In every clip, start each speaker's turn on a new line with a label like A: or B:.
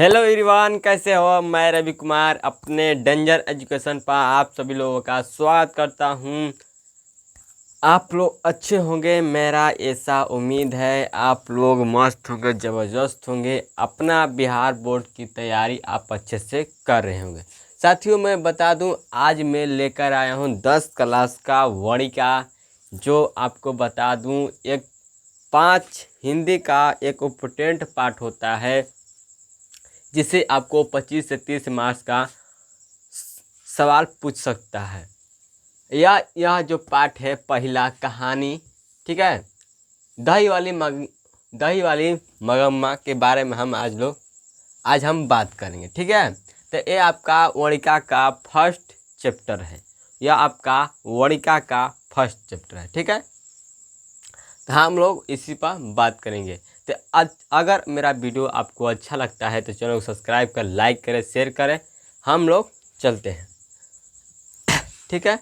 A: Hello everyone, कैसे हो। मैं रवि कुमार अपने डेंजर एजुकेशन पर आप सभी लोगों का स्वागत करता हूं। आप लोग अच्छे होंगे, मेरा ऐसा उम्मीद है। आप लोग मस्त होंगे, ज़बरदस्त होंगे। अपना बिहार बोर्ड की तैयारी आप अच्छे से कर रहे होंगे। साथियों, मैं बता दूं, आज मैं लेकर आया हूं 10 क्लास का वणिका, जो आपको बता दूं एक 5 हिंदी का एक इम्पोर्टेंट पार्ट होता है, जिसे आपको 25 से 30 मार्क्स का सवाल पूछ सकता है। यह जो पाठ है, पहला कहानी, ठीक है। दही वाली मगम्मा के बारे में आज हम बात करेंगे, ठीक है। तो ये आपका वणिका का फर्स्ट चैप्टर है। यह आपका वणिका का फर्स्ट चैप्टर है, ठीक है। तो हम लोग इसी पर बात करेंगे। तो अगर मेरा वीडियो आपको अच्छा लगता है तो चैनल को सब्सक्राइब कर, लाइक करें, शेयर करें। हम लोग चलते हैं, ठीक है।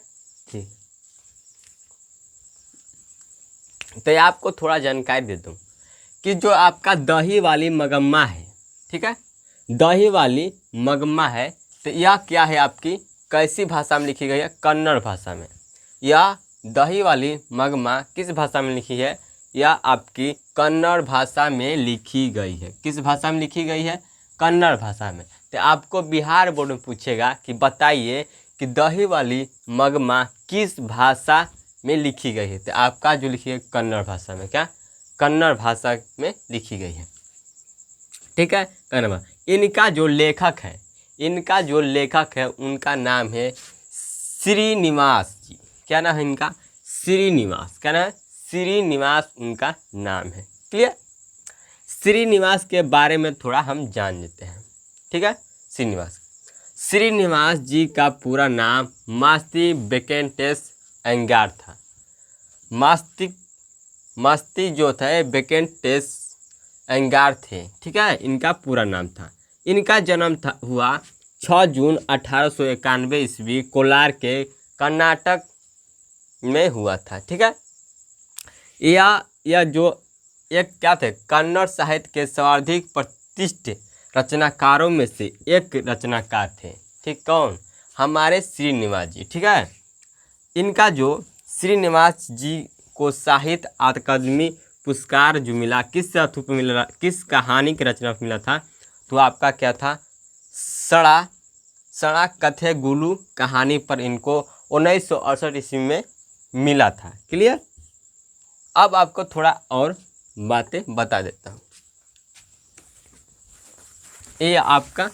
A: ठीक, तो आपको थोड़ा जानकारी दे दूं कि जो आपका दही वाली मगम्मा है, ठीक है, दही वाली मगम्मा है, तो यह क्या है, आपकी कैसी भाषा में लिखी गई है? कन्नड़ भाषा में। यह दही वाली मगम्मा किस भाषा में लिखी है? यह आपकी कन्नड़ भाषा में लिखी गई है। किस भाषा में लिखी गई है? कन्नड़ भाषा में। तो आपको बिहार बोर्ड में पूछेगा कि बताइए कि दही वाली मगम्मा किस भाषा में लिखी गई है। तो आपका जो लिखी है कन्नड़ भाषा में, क्या कन्नड़ भाषा में लिखी गई है, ठीक है। कन्नड़ भाषा। इनका जो लेखक है उनका नाम है श्रीनिवास जी। क्या नाम है इनका? श्रीनिवास। क्या नाम है? श्रीनिवास उनका नाम है। क्लियर? श्रीनिवास के बारे में थोड़ा हम जान लेते हैं, ठीक है। श्रीनिवास जी का पूरा नाम मास्ती बेकेंटेस एंगार था। मास्ती जो थे बेकेंटेस एंगार थे, ठीक है, इनका पूरा नाम था। इनका जन्म हुआ 6 जून 1891 ईस्वी कोलार के कर्नाटक में हुआ था, ठीक है। यह जो एक क्या थे, कन्नड़ साहित्य के सर्वाधिक प्रतिष्ठित रचनाकारों में से एक रचनाकार थे, ठीक। कौन? हमारे श्रीनिवास जी, ठीक है। इनका जो श्रीनिवास जी को साहित्य अकादमी पुरस्कार जो मिला, किस अथु पे मिला, किस कहानी की रचना पे मिला था? तो आपका क्या था? सड़ा कथे गुलू कहानी पर इनको 1968 ईस्वी में मिला था। क्लियर? अब आपको थोड़ा और बातें बता देता हूँ। ये आपका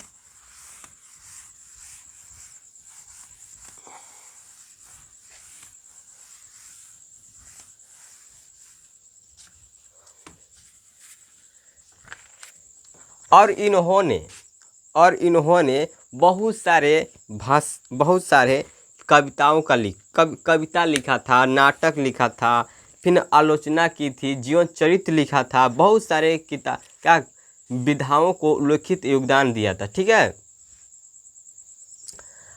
A: और इन्होंने बहुत सारे कविताओं का कविता लिखा था, नाटक लिखा था, फिर आलोचना की थी, जीवन चरित्र लिखा था, बहुत सारे क्या विधाओं को उल्लेखित योगदान दिया था, ठीक है।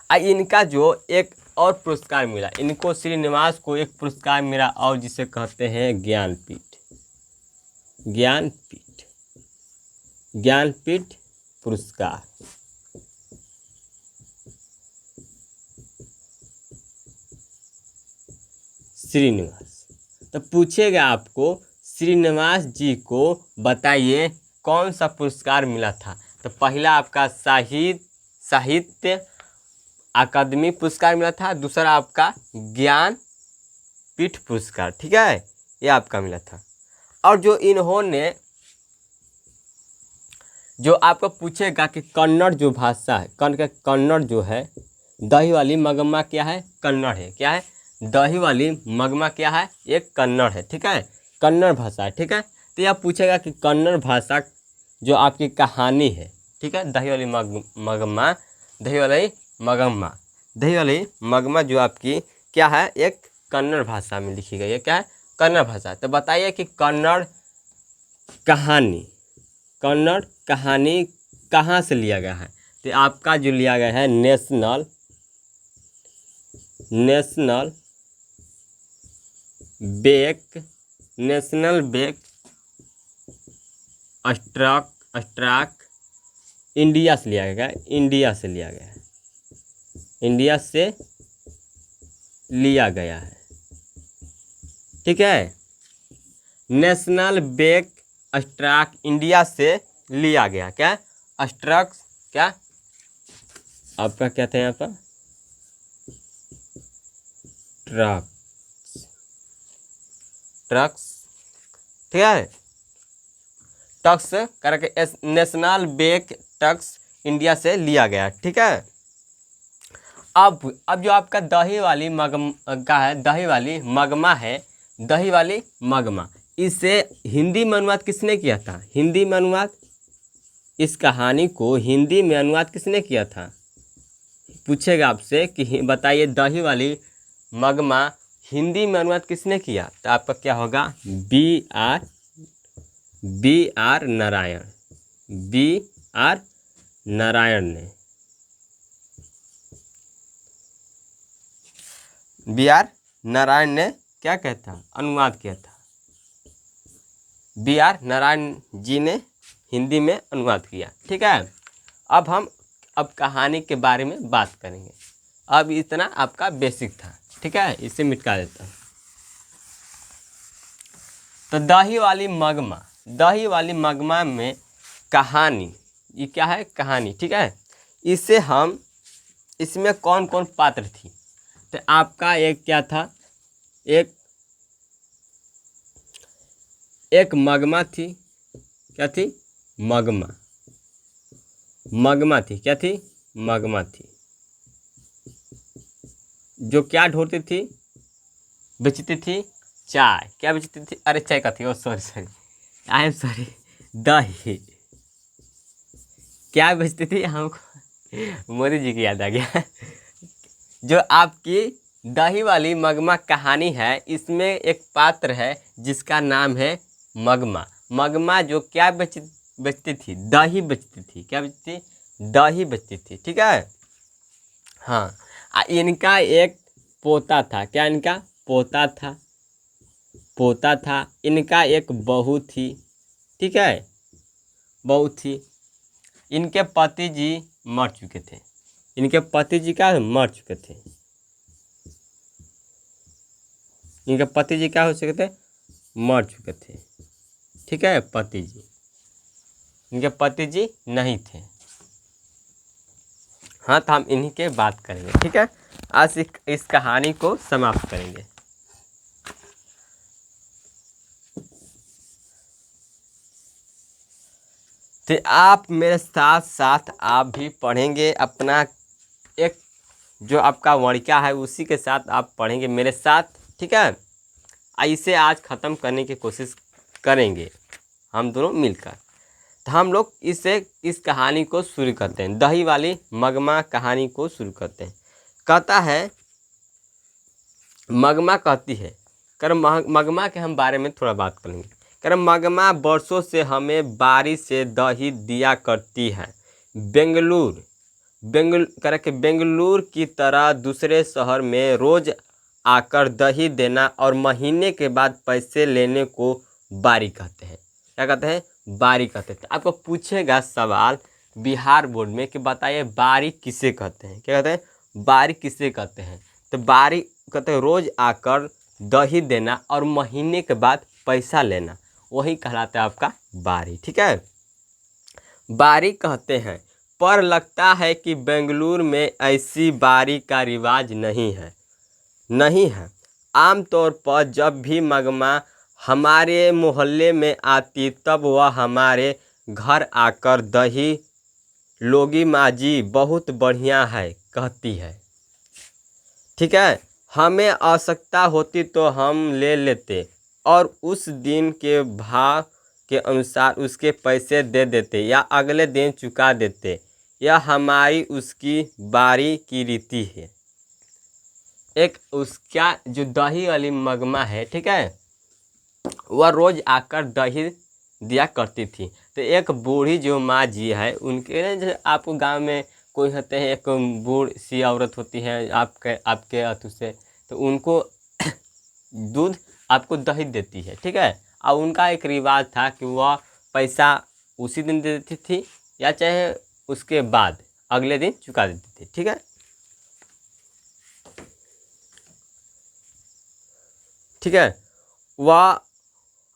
A: इनका जो एक और पुरस्कार मिला, इनको श्रीनिवास को एक पुरस्कार मिला, और जिसे कहते हैं ज्ञानपीठ पुरस्कार। श्रीनिवास। तो पूछेगा आपको, श्रीनिवास जी को बताइए कौन सा पुरस्कार मिला था? तो पहला आपका साहित्य अकादमी पुरस्कार मिला था, दूसरा आपका ज्ञानपीठ पुरस्कार, ठीक है, ये आपका मिला था। और जो आपको पूछेगा कि कन्नड़ जो भाषा है, कन्नड़ जो है, दही वाली मगम्मा क्या है? कन्नड़ है। क्या है? दही वाली मगम्मा क्या है? एक कन्नड़ है, ठीक है, कन्नड़ भाषा है, ठीक है। तो यह पूछेगा कि कन्नड़ भाषा जो आपकी कहानी है, ठीक है, दही वाली मगम्मा जो आपकी क्या है, एक कन्नड़ भाषा में लिखी गई है। क्या है? कन्नड़ भाषा। तो बताइए कि कन्नड़ कहानी कहाँ से लिया गया है? तो आपका जो लिया गया है नेशनल बेक स्ट्राक इंडिया से लिया गया, इंडिया से लिया गया है, इंडिया से लिया गया है। ठीक है, नेशनल बैंक स्टॉक इंडिया से लिया गया। क्या स्टॉक, क्या आपका क्या था यहाँ पर, ट्रक्स। ठीक है, टक्स करके नेशनल बैंक टक्स इंडिया से लिया गया। ठीक है, अब जो आपका दही वाली का है, दही वाली मगमा है, दही वाली मगमा, इसे हिंदी में अनुवाद किसने किया था? हिंदी में अनुवाद, इस कहानी को हिंदी में अनुवाद किसने किया था? पूछेगा आपसे कि बताइए दही वाली मगमा हिंदी में अनुवाद किसने किया? तो आपका क्या होगा, B R Narayan, B R Narayan ने, बी आर नारायण ने क्या कहता, अनुवाद किया था। बी आर नारायण जी ने हिंदी में अनुवाद किया। ठीक है, अब हम कहानी के बारे में बात करेंगे। अब इतना आपका बेसिक था। ठीक है, इसे मिटा देता हूँ। तो दही वाली मगमा में कहानी, ये क्या है, कहानी। ठीक है, इसमें कौन कौन पात्र थी? तो आपका एक क्या था, एक मगमा थी। क्या थी? मगमा थी। क्या थी? मगमा थी, जो क्या ढोती थी, बेचती थी चाय। क्या बेचती थी? अरे चाय का थी, ओ सॉरी, आई एम सॉरी, दही। क्या बेचती थी? हमको मोदी जी की याद आ गया। जो आपकी दही वाली मगमा कहानी है, इसमें एक पात्र है जिसका नाम है मगमा, जो क्या बेचती थी, दही बेचती थी। क्या बेचती थी? दही बेचती थी। ठीक है, हाँ। इनका एक पोता था। क्या इनका पोता था? इनका एक बहू थी। ठीक है, बहू थी। इनके पति जी मर चुके थे। इनके पति जी क्या मर चुके थे? इनके पति जी क्या हो चुके थे? मर चुके थे। ठीक है, पति जी, इनके पति जी नहीं थे। हाँ, तो हम इन्हीं के बात करेंगे। ठीक है, आज इस कहानी को समाप्त करेंगे। तो आप मेरे साथ साथ आप भी पढ़ेंगे। अपना एक जो आपका वर्णिका है उसी के साथ आप पढ़ेंगे मेरे साथ। ठीक है, इसे आज ख़त्म करने की कोशिश करेंगे हम दोनों मिलकर। तो हम लोग इस कहानी को शुरू करते हैं। दही वाली मगमा कहानी को शुरू करते हैं। कहता है, मगमा कहती है, मगमा के हम बारे में थोड़ा बात करेंगे। मगमा वर्षों से हमें बारी से दही दिया करती है। बेंगलुरु की तरह दूसरे शहर में रोज आकर दही देना और महीने के बाद पैसे लेने को बारी कहते हैं। क्या कहते हैं? बारी कहते हैं। आपको पूछेगा सवाल बिहार बोर्ड में कि बताइए बारी किसे कहते हैं? क्या कहते हैं? बारी किसे कहते हैं? तो बारी कहते हैं रोज आकर दही देना और महीने के बाद पैसा लेना, वही कहलाता है आपका बारी। ठीक है, बारी कहते हैं। पर लगता है कि बेंगलुरु में ऐसी बारी का रिवाज नहीं है। आमतौर पर जब भी मगमा हमारे मोहल्ले में आती तब वह हमारे घर आकर दही लोगी माँ जी बहुत बढ़िया है कहती है। ठीक है, हमें आवश्यकता होती तो हम ले लेते और उस दिन के भाव के अनुसार उसके पैसे दे देते या अगले दिन चुका देते। यह हमारी उसकी बारी की रीति है। एक उसका जो दही वाली मगमा है, ठीक है, वह रोज आकर दही दिया करती थी। तो एक बूढ़ी जो माँ जी है, उनके जो आपको गांव में कोई होते हैं, एक बूढ़ सी औरत होती है आपके अतु से, तो उनको दूध आपको दही देती है। ठीक है, और उनका एक रिवाज था कि वह पैसा उसी दिन दे देती थी या चाहे उसके बाद अगले दिन चुका देते थे। ठीक है, ठीक है। वह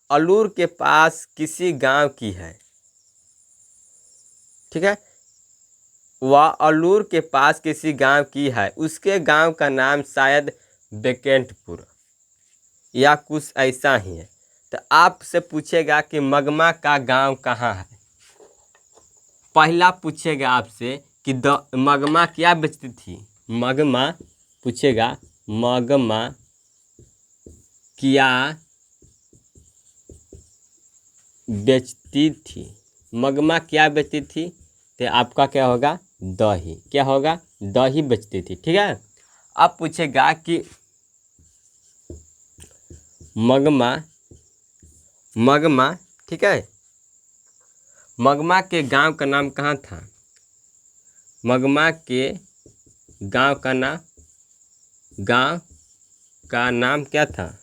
A: अलूर के पास किसी गांव की है। ठीक है, वह अलूर के पास किसी गांव की है, उसके गांव का नाम शायद बेकेंटपुर या कुछ ऐसा ही है। तो आपसे पूछेगा कि मगमा का गांव कहाँ है। पहला पूछेगा आपसे कि मगमा क्या बेचती थी। मगमा पूछेगा मगमा क्या बेचती थी। मगमा क्या बेचती थी, तो आपका क्या होगा, दही। क्या होगा, दही बेचती थी। ठीक है, अब पूछेगा कि मगमा मगमा ठीक है, मगमा के गांव का नाम कहाँ था। मगमा के गांव का नाम क्या था,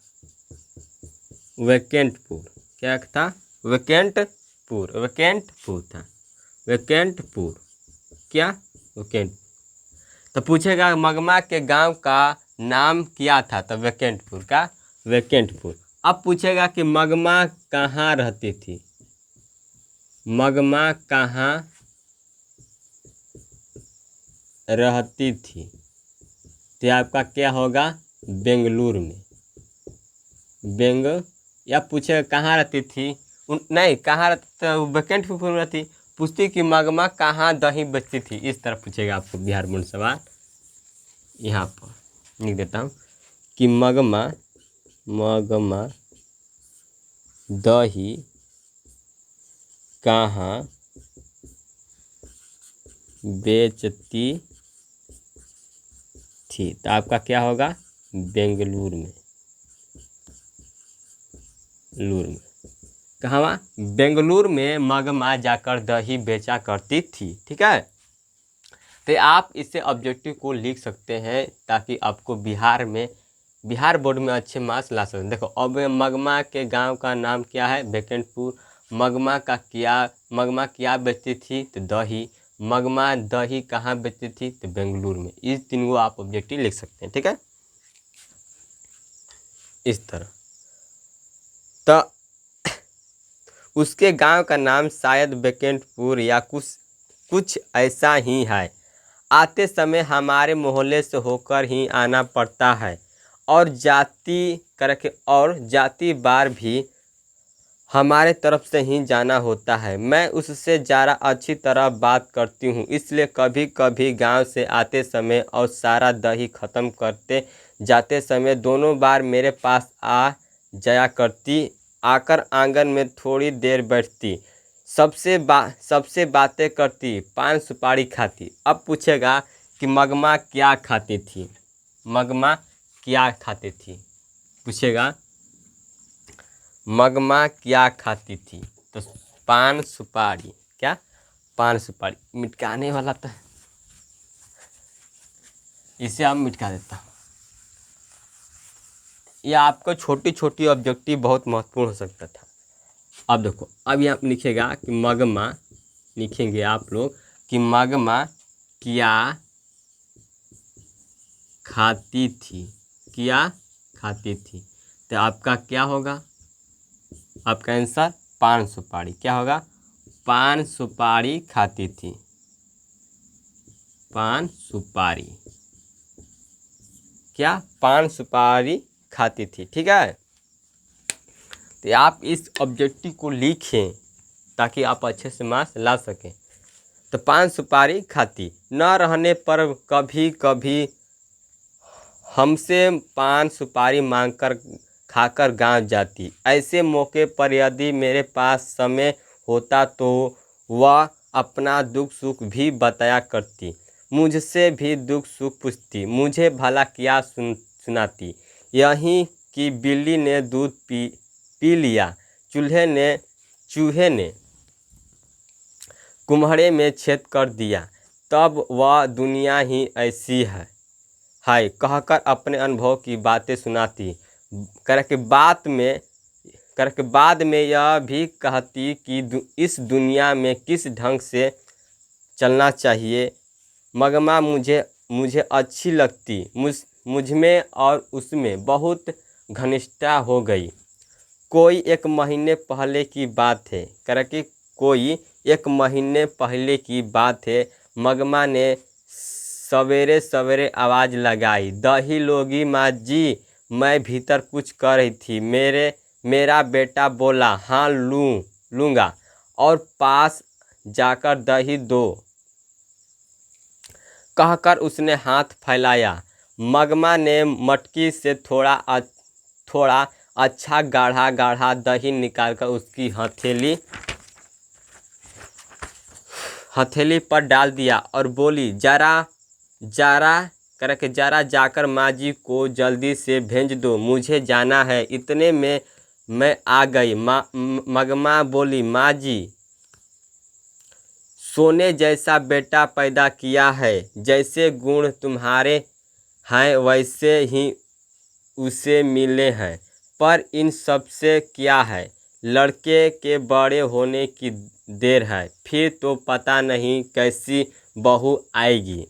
A: वेकेंटपुर। क्या था, वेकेंटपुर था, वेकेंटपुर। क्या, वेकेंट। तो पूछेगा मगमा के गांव का नाम क्या था, तो वेकेंटपुर का, वेकेंटपुर। अब पूछेगा कि मगमा कहाँ रहती थी। मगमा कहाँ रहती थी, तो आपका क्या होगा, बेंगलुरु में। या पूछेगा कहाँ रहती थी, नहीं कहाँ रहती, तो वेकेंटपुर में रहती। पूछती कि मगमा कहाँ दही बेचती थी, इस तरह पूछेगा आपको बिहार बोर्ड सवाल। यहाँ पर लिख देता हूँ कि मगमा दही कहाँ बेचती थी, तो आपका क्या होगा, बेंगलुरु में। कहाँ, बेंगलुरु में मगमा जाकर दही बेचा करती थी। ठीक है, तो आप इससे ऑब्जेक्टिव को लिख सकते हैं ताकि आपको बिहार बोर्ड में अच्छे मार्क्स ला सकते हैं। देखो, अब मगमा के गांव का नाम क्या है, बेकेंटपुर। मगमा क्या बेचती थी, तो दही। मगमा दही कहाँ बेचती थी, तो बेंगलुरु में। इस तीन को आप ऑब्जेक्टिव लिख सकते हैं। ठीक है, इस तरह। तो उसके गांव का नाम शायद बेकेंटपुर या कुछ ऐसा ही है। आते समय हमारे मोहल्ले से होकर ही आना पड़ता है और जाती बार भी हमारे तरफ से ही जाना होता है। मैं उससे ज़रा अच्छी तरह बात करती हूँ, इसलिए कभी कभी गांव से आते समय और सारा दही ख़त्म करते जाते समय दोनों बार मेरे पास आ जाया करती। आकर आंगन में थोड़ी देर बैठती, सबसे बातें करती, पान सुपारी खाती। अब पूछेगा कि मगमा क्या खाती थी। मगमा क्या खाती थी, पूछेगा मगमा क्या खाती थी, तो पान सुपारी। क्या, पान सुपारी। मिटकाने वाला तो इसे आप मिटका देता हूँ। यह आपको छोटी छोटी ऑब्जेक्टिव बहुत महत्वपूर्ण हो सकता था। अब देखो, अब यहाँ लिखेगा कि मगमा, लिखेंगे आप लोग कि मगमा क्या खाती थी। क्या खाती थी, तो आपका क्या होगा, आपका आंसर पान सुपारी। क्या होगा, पान सुपारी खाती थी। पान सुपारी, क्या, पान सुपारी खाती थी। ठीक है, तो आप इस ऑब्जेक्टिव को लिखें ताकि आप अच्छे से मार्क्स ला सकें। तो पान सुपारी खाती, न रहने पर कभी कभी हमसे पान सुपारी मांगकर खाकर गांव जाती। ऐसे मौके पर यदि मेरे पास समय होता तो वह अपना दुख सुख भी बताया करती, मुझसे भी दुख सुख पूछती, मुझे भला क्या सुनाती। यहीं कि बिल्ली ने दूध पी लिया, चूहे ने कुम्हड़े में छेद कर दिया, तब वह दुनिया ही ऐसी है कहकर अपने अनुभव की बातें सुनाती। करके बाद में यह भी कहती कि इस दुनिया में किस ढंग से चलना चाहिए। मगमा मुझे मुझे अच्छी लगती, मुझ में और उसमें बहुत घनिष्ठता हो गई। कोई 1 महीने पहले की बात है, करके कोई 1 महीने पहले की बात है। मगमा ने सवेरे सवेरे आवाज़ लगाई, दही लोगी माँ जी। मैं भीतर कुछ कर रही थी। मेरा बेटा बोला, हाँ लूँगा, और पास जाकर दही दो कहकर उसने हाथ फैलाया। मगमा ने मटकी से थोड़ा अच्छा गाढ़ा गाढ़ा दही निकालकर उसकी हथेली पर डाल दिया और बोली, जरा जाकर माँ जी को जल्दी से भेज दो, मुझे जाना है। इतने में मैं आ गई। मगमा बोली, माँ जी, सोने जैसा बेटा पैदा किया है। जैसे गुण तुम्हारे हैं वैसे ही उसे मिले हैं। पर इन सब से क्या है, लड़के के बड़े होने की देर है, फिर तो पता नहीं कैसी बहू आएगी।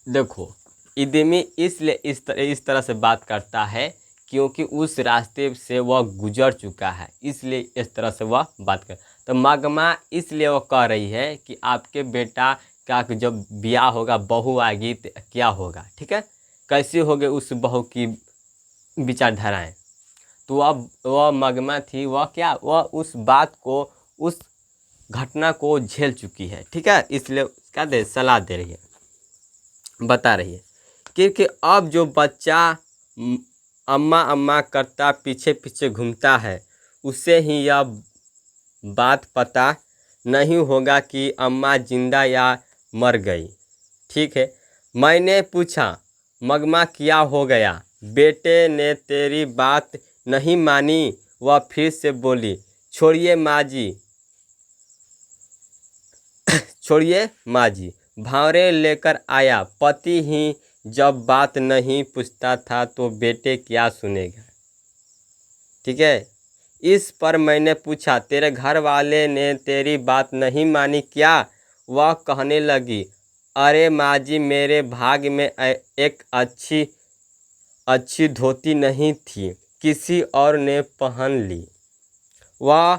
A: देखो, इदमी इसलिए इस तरह से बात करता है क्योंकि उस रास्ते से वह गुजर चुका है, इसलिए इस तरह से वह बात कर। तो मगमा इसलिए वो कह रही है कि आपके बेटा का जब ब्याह होगा, बहू आएगी तो क्या होगा, ठीक है, कैसी होगी उस बहू की विचारधाराएं। तो वह मगमा थी, वह उस बात को, उस घटना को झेल चुकी है, ठीक है, इसलिए क्या सलाह दे रही है, बता रही है। क्योंकि अब जो बच्चा अम्मा अम्मा करता पीछे पीछे घूमता है, उसे ही यह बात पता नहीं होगा कि अम्मा जिंदा या मर गई। ठीक है। मैंने पूछा, मगमा क्या हो गया? बेटे ने तेरी बात नहीं मानी? वह फिर से बोली, छोड़िए माँ जी, छोड़िए माँ जी, भावरे लेकर आया। पति ही जब बात नहीं पूछता था तो बेटे क्या सुनेगा। ठीक है। इस पर मैंने पूछा, तेरे घर वाले ने तेरी बात नहीं मानी क्या? वह कहने लगी, अरे माँ जी, मेरे भाग में एक अच्छी धोती नहीं थी, किसी और ने पहन ली। वह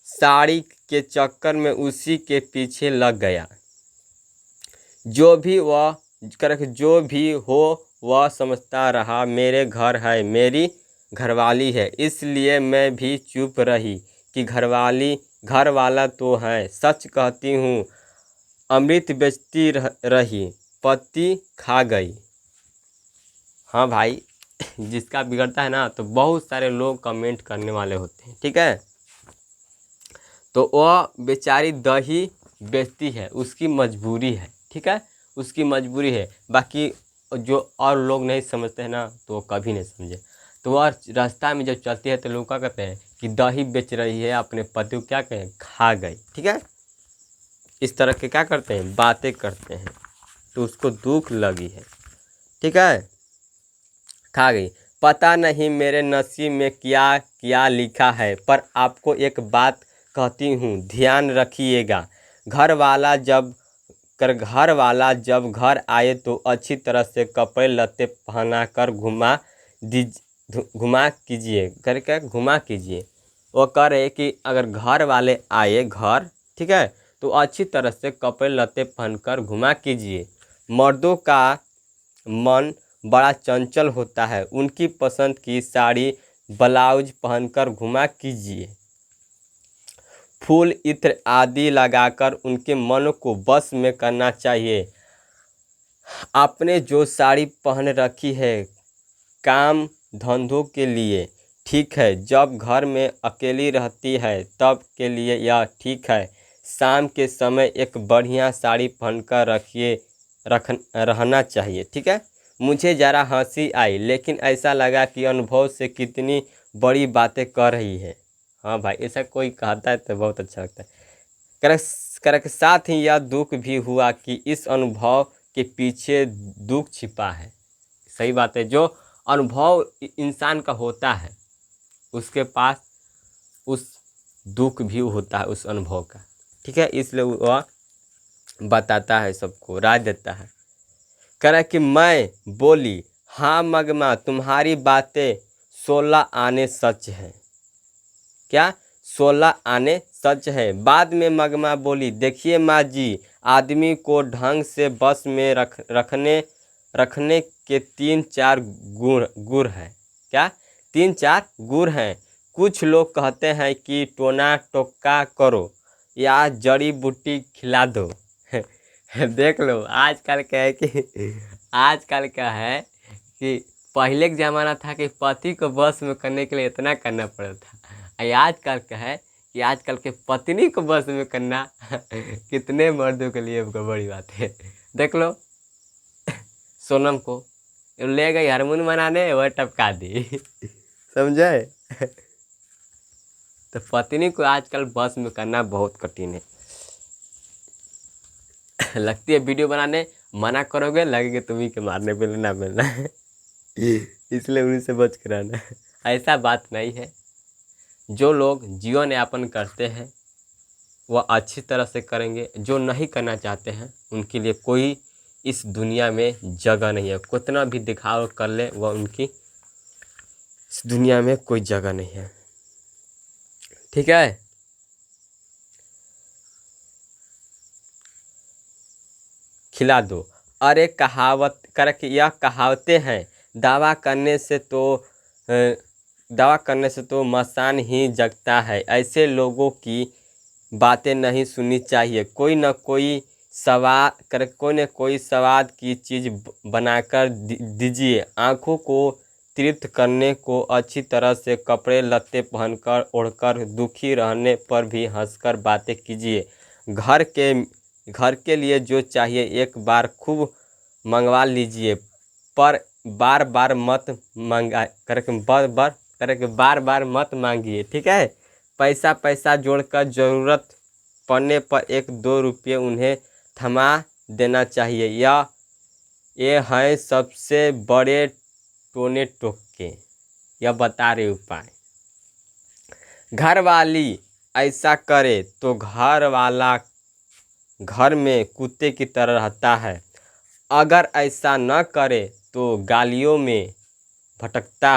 A: साड़ी के चक्कर में उसी के पीछे लग गया। जो भी हो वह समझता रहा मेरे घर है, मेरी घरवाली है, इसलिए मैं भी चुप रही कि घर वाला तो है। सच कहती हूँ, अमृत बेचती रही, पत्ती खा गई। हाँ भाई, जिसका बिगड़ता है ना तो बहुत सारे लोग कमेंट करने वाले होते हैं। ठीक है। तो वह बेचारी दही बेचती है, उसकी मजबूरी है। ठीक है, उसकी मजबूरी है। बाकी जो और लोग नहीं समझते हैं ना तो वो कभी नहीं समझे। तो वह रास्ता में जब चलती है तो लोग क्या कहते हैं कि दही बेच रही है, अपने पति को क्या कहें, खा गई। ठीक है, इस तरह के क्या करते हैं, बातें करते हैं। तो उसको दुख लगी है। ठीक है, खा गई। पता नहीं मेरे नसीब में क्या क्या लिखा है, पर आपको एक बात कहती हूँ, ध्यान रखिएगा। घर वाला जब घर आए तो अच्छी तरह से कपड़े लत्ते पहना कर घुमा कीजिए। वो कह रहे कि अगर घर वाले आए घर, ठीक है, तो अच्छी तरह से कपड़े लत्ते पहनकर घुमा कीजिए। मर्दों का मन बड़ा चंचल होता है, उनकी पसंद की साड़ी ब्लाउज पहनकर घुमा कीजिए। फूल इत्र आदि लगाकर उनके मन को बस में करना चाहिए। आपने जो साड़ी पहन रखी है काम धंधों के लिए ठीक है, जब घर में अकेली रहती है तब के लिए यह ठीक है। शाम के समय एक बढ़िया साड़ी पहनकर रहना चाहिए। ठीक है। मुझे ज़रा हंसी आई, लेकिन ऐसा लगा कि अनुभव से कितनी बड़ी बातें कर रही है। हाँ भाई, ऐसा कोई कहता है तो बहुत अच्छा लगता है। कर के साथ ही यह दुख भी हुआ कि इस अनुभव के पीछे दुख छिपा है। सही बात है, जो अनुभव इंसान का होता है उसके पास उस दुख भी होता है उस अनुभव का। ठीक है, इसलिए वह बताता है, सबको राय देता है। कह रहा है कि मैं बोली, हाँ मगमा तुम्हारी बातें 16 आने सच है। क्या? 16 आने सच है। बाद में मगमा बोली, देखिए माँ जी, आदमी को ढंग से बस में रखने के 3-4 गुण हैं। क्या? 3-4 गुण हैं। कुछ लोग कहते हैं कि टोना टोका करो या जड़ी बूटी खिला दो। देख लो, आजकल क्या है कि आजकल क्या है कि पहले का ज़माना था कि पति को बस में करने के लिए इतना करना पड़ता था। आजकल क्या है कि आजकल के पत्नी को बस में करना कितने मर्दों के लिए बड़ी बात है। देख लो, सोनम को ले गई हारमोन मनाने, वह टपका दी। समझे? तो पत्नी को आजकल बस में करना बहुत कठिन है। लगती है वीडियो बनाने, मना करोगे लगेगा तुम्ही के मारने पे ना मिलना है। इसलिए उनसे बच कर रहना। ऐसा बात नहीं है। जो लोग जीवन यापन करते हैं वह अच्छी तरह से करेंगे। जो नहीं करना चाहते हैं उनके लिए कोई इस दुनिया में जगह नहीं है। कितना भी दिखावा कर ले, वह उनकी इस दुनिया में कोई जगह नहीं है। ठीक है। खिला दो। अरे कहावत करके यह कहावतें हैं, दावा करने से तो मसान ही जगता है। ऐसे लोगों की बातें नहीं सुननी चाहिए। कोई न कोई स्वाद की चीज़ बनाकर दीजिए। आँखों को तृप्त करने को अच्छी तरह से कपड़े लत्ते पहनकर ओढ़कर दुखी रहने पर भी हंसकर बातें कीजिए। घर के लिए जो चाहिए एक बार खूब मंगवा लीजिए, पर बार बार मत मंगा करके बार बार मत मांगिए। ठीक है। पैसा जोड़कर ज़रूरत पड़ने पर 1-2 रुपये उन्हें थमा देना चाहिए। ये हैं सबसे बड़े टोने टोके। यह बता रहे उपाय। घर वाली ऐसा करे तो घर वाला घर में कुत्ते की तरह रहता है। अगर ऐसा न करे तो गलियों में भटकता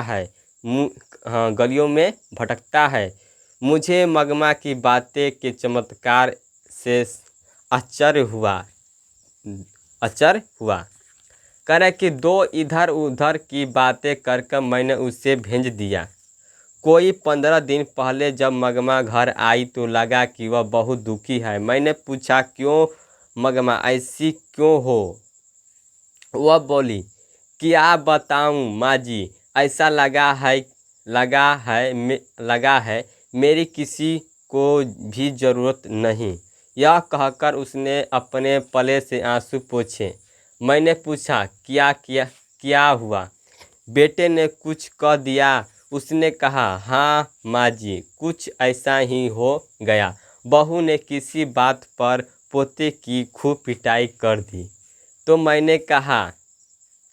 A: है। मुझे मगमा की बातें के चमत्कार से आश्चर्य हुआ। करे कि 2 इधर उधर की बातें करके मैंने उसे भेज दिया। कोई 15 दिन पहले जब मगमा घर आई तो लगा कि वह बहुत दुखी है। मैंने पूछा, क्यों मगमा, ऐसी क्यों हो? वह बोली, क्या बताऊं माँ जी, ऐसा लगा है मेरी किसी को भी ज़रूरत नहीं। यह कहकर उसने अपने पल्ले से आंसू पोंछे। मैंने पूछा, क्या हुआ? बेटे ने कुछ कह दिया? उसने कहा, हाँ माँ जी, कुछ ऐसा ही हो गया। बहू ने किसी बात पर पोते की खूब पिटाई कर दी। तो मैंने कहा,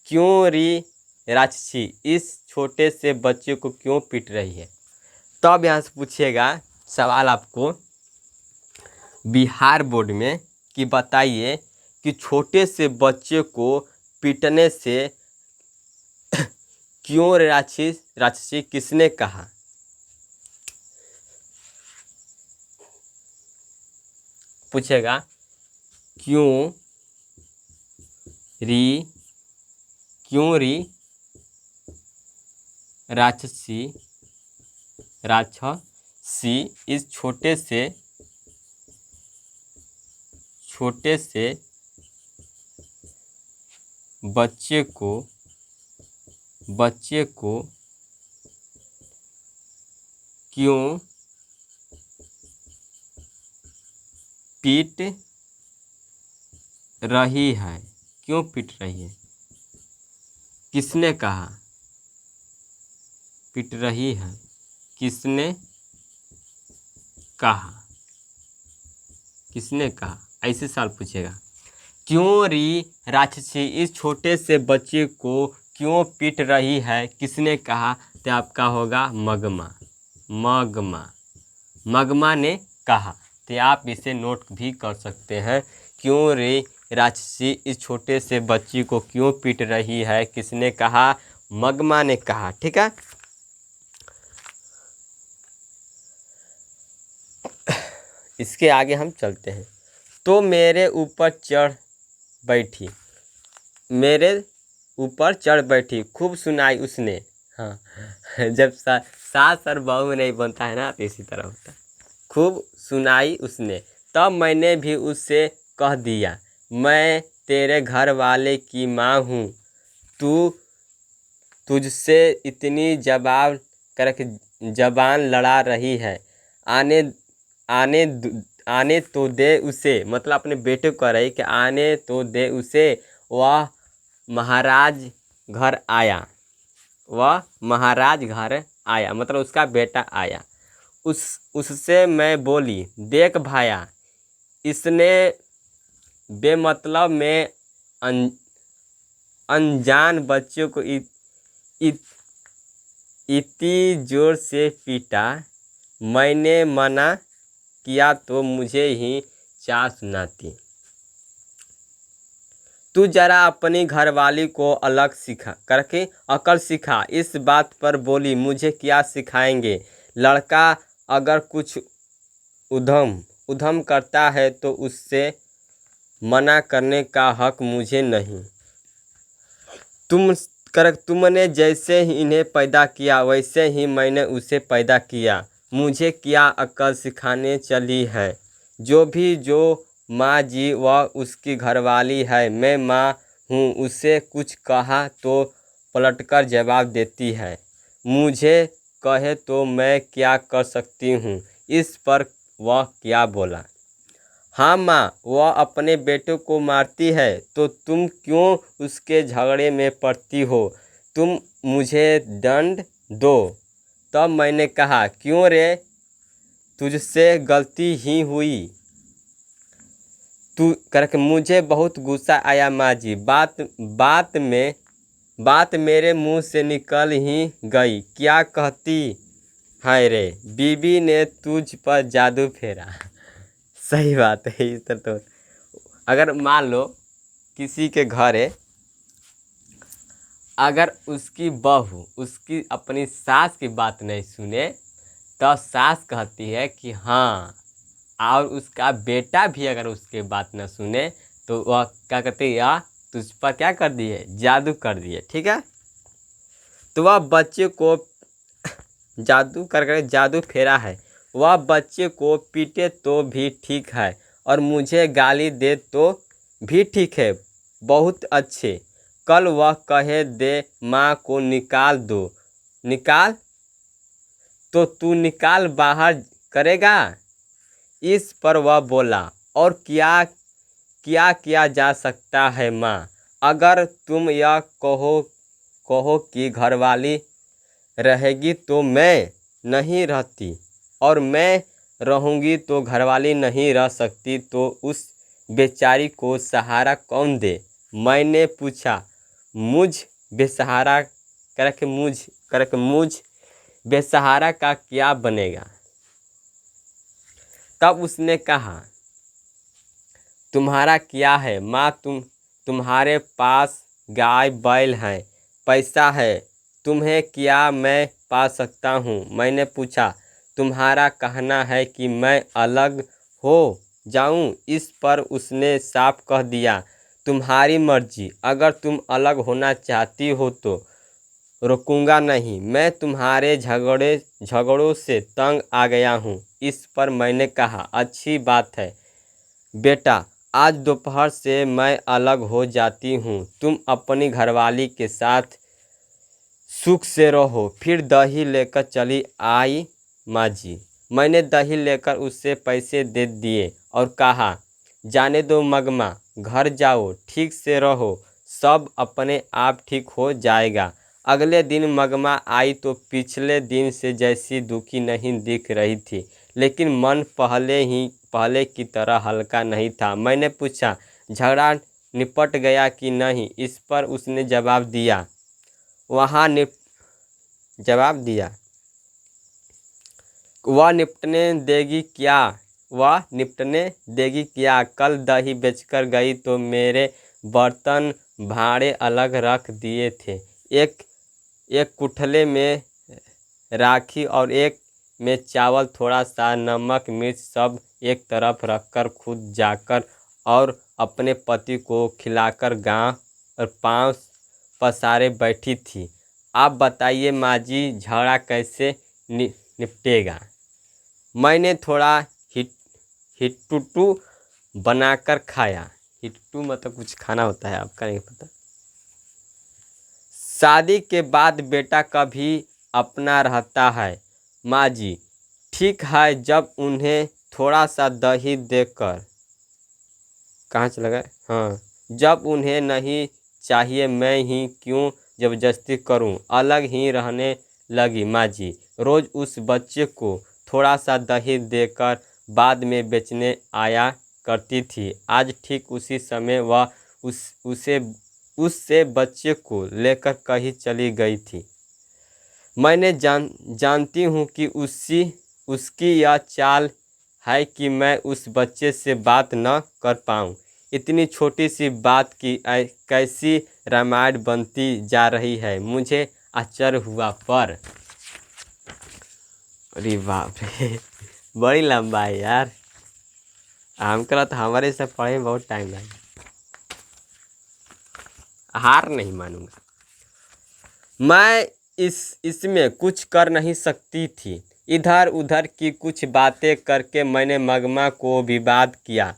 A: क्यों री राक्षसी, इस छोटे से बच्चे को क्यों पीट रही है? तब यहाँ से पूछेगा सवाल आपको बिहार बोर्ड में कि बताइए कि छोटे से बच्चे को पीटने से क्यों राक्षसी किसने कहा? पूछेगा, क्यों री राक्षसी इस छोटे से बच्चे को क्यों पीट रही है? क्यों पीट रही है? किसने कहा पीट रही है? किसने कहा? ऐसे सवाल पूछेगा। क्यों री राक्षसी इस छोटे से बच्चे को क्यों पीट रही है? किसने कहा? तो आपका होगा मगमा ने कहा। थे। आप इसे नोट भी कर सकते हैं। क्यों रे राक्षसी इस छोटे से बच्ची को क्यों पीट रही है? किसने कहा? मगमा ने कहा। ठीक है, इसके आगे हम चलते हैं। तो मेरे ऊपर चढ़ बैठी, मेरे ऊपर चढ़ बैठी, खूब सुनाई उसने। हाँ जब सास और बहू में नहीं बनता है ना, तो इसी तरह होता है। खूब सुनाई उसने। तब मैंने भी उससे कह दिया, मैं तेरे घर वाले की माँ हूँ, तू तुझसे इतनी जवाब करके जबान लड़ा रही है। आने आने आने तो दे उसे, मतलब अपने बेटे को कह रही कि आने तो दे उसे। वह महाराज घर आया, वह महाराज घर आया, मतलब उसका बेटा आया। उससे मैं बोली, देख भाया, इसने बेमतलब में अनजान बच्चों को इतनी जोर से पीटा। मैंने मना किया तो मुझे ही चार सुनाती। तू जरा अपनी घरवाली को अलग सिखा करके अकल सिखा। इस बात पर बोली, मुझे क्या सिखाएंगे? लड़का अगर कुछ उधम करता है तो उससे मना करने का हक मुझे नहीं। तुमने जैसे ही इन्हें पैदा किया वैसे ही मैंने उसे पैदा किया। मुझे क्या अक्ल सिखाने चली है? जो माँ जी वह उसकी घरवाली है, मैं माँ हूँ। उसे कुछ कहा तो पलटकर जवाब देती है। मुझे कहे तो मैं क्या कर सकती हूँ? इस पर वह क्या बोला? हाँ माँ, वह अपने बेटे को मारती है तो तुम क्यों उसके झगड़े में पड़ती हो? तुम मुझे दंड दो। तब मैंने कहा, क्यों रे, तुझसे गलती ही हुई। तू करके मुझे बहुत गुस्सा आया माँ जी। बात मेरे मुंह से निकल ही गई। क्या कहती है रे? बीबी ने तुझ पर जादू फेरा। सही बात है। इस तरह तो अगर मान लो किसी के घर है, अगर उसकी बहू उसकी अपनी सास की बात नहीं सुने तो सास कहती है कि हाँ, और उसका बेटा भी अगर उसके बात न सुने तो वह क्या कहती है, या तुझ पर क्या कर दिए? जादू कर दिए। ठीक है, तो वह बच्चे को जादू फेरा है। वह बच्चे को पीटे तो भी ठीक है और मुझे गाली दे तो भी ठीक है, बहुत अच्छे। कल वह कहे दे माँ को निकाल दो, निकाल तो तू निकाल बाहर करेगा? इस पर वह बोला, और क्या क्या किया जा सकता है माँ? अगर तुम यह कहो कि घरवाली रहेगी तो मैं नहीं रहती, और मैं रहूँगी तो घरवाली नहीं रह सकती, तो उस बेचारी को सहारा कौन दे? मैंने पूछा, मुझ बेसहारा मुझ बेसहारा का क्या बनेगा? तब उसने कहा, तुम्हारा क्या है माँ? तुम्हारे पास गाय बैल हैं, पैसा है, तुम्हें क्या मैं पा सकता हूँ? मैंने पूछा, तुम्हारा कहना है कि मैं अलग हो जाऊँ? इस पर उसने साफ कह दिया, तुम्हारी मर्जी। अगर तुम अलग होना चाहती हो तो रोकूंगा नहीं। मैं तुम्हारे झगड़ों से तंग आ गया हूँ। इस पर मैंने कहा, अच्छी बात है बेटा, आज दोपहर से मैं अलग हो जाती हूँ। तुम अपनी घरवाली के साथ सुख से रहो। फिर दही लेकर चली आई माँ जी। मैंने दही लेकर उससे पैसे दे दिए और कहा, जाने दो मगमा, घर जाओ, ठीक से रहो, सब अपने आप ठीक हो जाएगा। अगले दिन मगमा आई तो पिछले दिन से जैसी दुखी नहीं दिख रही थी, लेकिन मन पहले की तरह हल्का नहीं था। मैंने पूछा, झगड़ा निपट गया कि नहीं? इस पर उसने जवाब दिया, वह निपटने देगी क्या? वह निपटने देगी क्या? कल दही बेचकर गई तो मेरे बर्तन भाड़े अलग रख दिए थे, एक एक कुठले में राखी और एक में चावल, थोड़ा सा नमक मिर्च सब एक तरफ रखकर खुद जाकर और अपने पति को खिलाकर गांव और पाँव पसारे बैठी थी। आप बताइए माँ जी, झगड़ा कैसे निपटेगा? मैंने थोड़ा हिट हिट्टू बनाकर खाया। हिट्टू मतलब कुछ खाना होता है, आपका नहीं पता। शादी के बाद बेटा कभी अपना रहता है माँ जी। ठीक है, जब उन्हें थोड़ा सा दही देकर, कहाँ चला गया? हाँ, जब उन्हें नहीं चाहिए मैं ही क्यों ज़बरदस्ती करूं? अलग ही रहने लगी माँ जी। रोज़ उस बच्चे को थोड़ा सा दही देकर बाद में बेचने आया करती थी। आज ठीक उसी समय वह उससे बच्चे को लेकर कहीं चली गई थी। मैंने जानती हूँ कि उसकी यह चाल है कि मैं उस बच्चे से बात न कर पाऊँ। इतनी छोटी सी बात की कैसी रामायण बनती जा रही है, मुझे आश्चर्य हुआ। पर अरे बाप रे, बड़ी लंबा है यार। हम करा तो हमारे से पढ़े में बहुत टाइम लगा। हार नहीं मानूंगा। मैं इसमें कुछ कर नहीं सकती थी। इधर उधर की कुछ बातें करके मैंने मगमा को विवाद किया।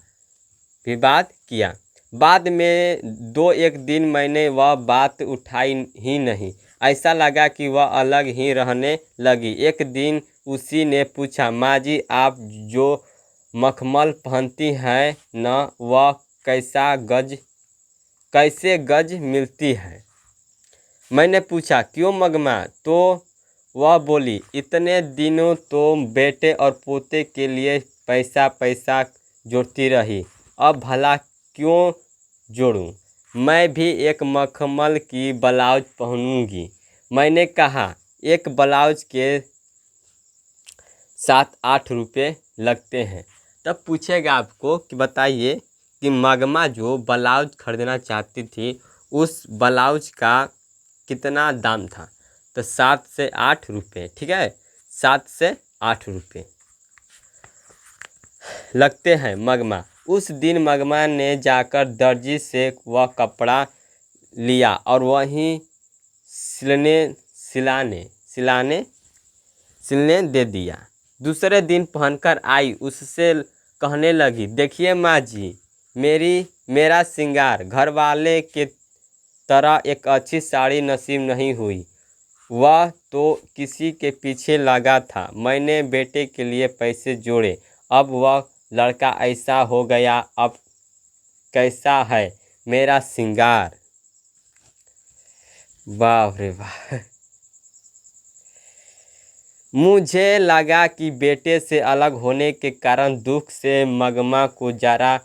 A: बाद में 2-1 दिन मैंने वह बात उठाई ही नहीं। ऐसा लगा कि वह अलग ही रहने लगी। एक दिन उसी ने पूछा, माँ जी आप जो मखमल पहनती हैं न, वह कैसे गज मिलती है? मैंने पूछा, क्यों मगमा? तो वह बोली, इतने दिनों तो बेटे और पोते के लिए पैसा जोड़ती रही, अब भला क्यों जोड़ूं? मैं भी एक मखमल की ब्लाउज पहनूंगी। मैंने कहा, एक ब्लाउज के 7-8 रुपये लगते हैं। तब पूछेगा आपको कि बताइए कि मगमा जो ब्लाउज खरीदना चाहती थी, उस ब्लाउज का कितना दाम था? तो 7 से 8 रुपये, ठीक है, 7 से 8 रुपये लगते हैं मगमा। उस दिन मगमा ने जाकर दर्जी से वह कपड़ा लिया और वहीं सिलने दे दिया। दूसरे दिन पहनकर आई, उससे कहने लगी, देखिए माँ जी, मेरा श्रृंगार घरवाले के तरह एक अच्छी साड़ी नसीब नहीं हुई। वह तो किसी के पीछे लगा था। मैंने बेटे के लिए पैसे जोड़े, अब वह लड़का ऐसा हो गया, अब कैसा है मेरा श्रृंगार? वाह रे वाह। मुझे लगा कि बेटे से अलग होने के कारण दुख से मगमा को जरा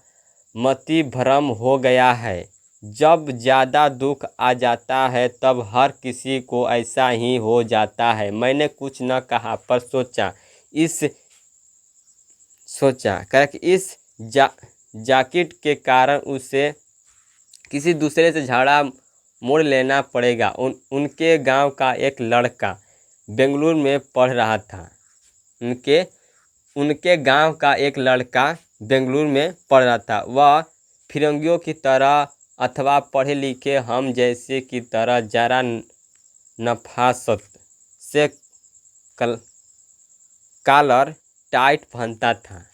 A: मति भ्रम हो गया है। जब ज़्यादा दुख आ जाता है तब हर किसी को ऐसा ही हो जाता है। मैंने कुछ न कहा, पर कि इस जैकेट के कारण उसे किसी दूसरे से झगड़ा मोड़ लेना पड़ेगा। उनके गांव का एक लड़का बेंगलुरु में पढ़ रहा था। उनके गांव का एक लड़का बेंगलुरु में पढ़ रहा था। वह फिरंगियों की तरह अथवा पढ़े लिखे हम जैसे की तरह जरा नफासत से कॉलर टाइट पहनता था,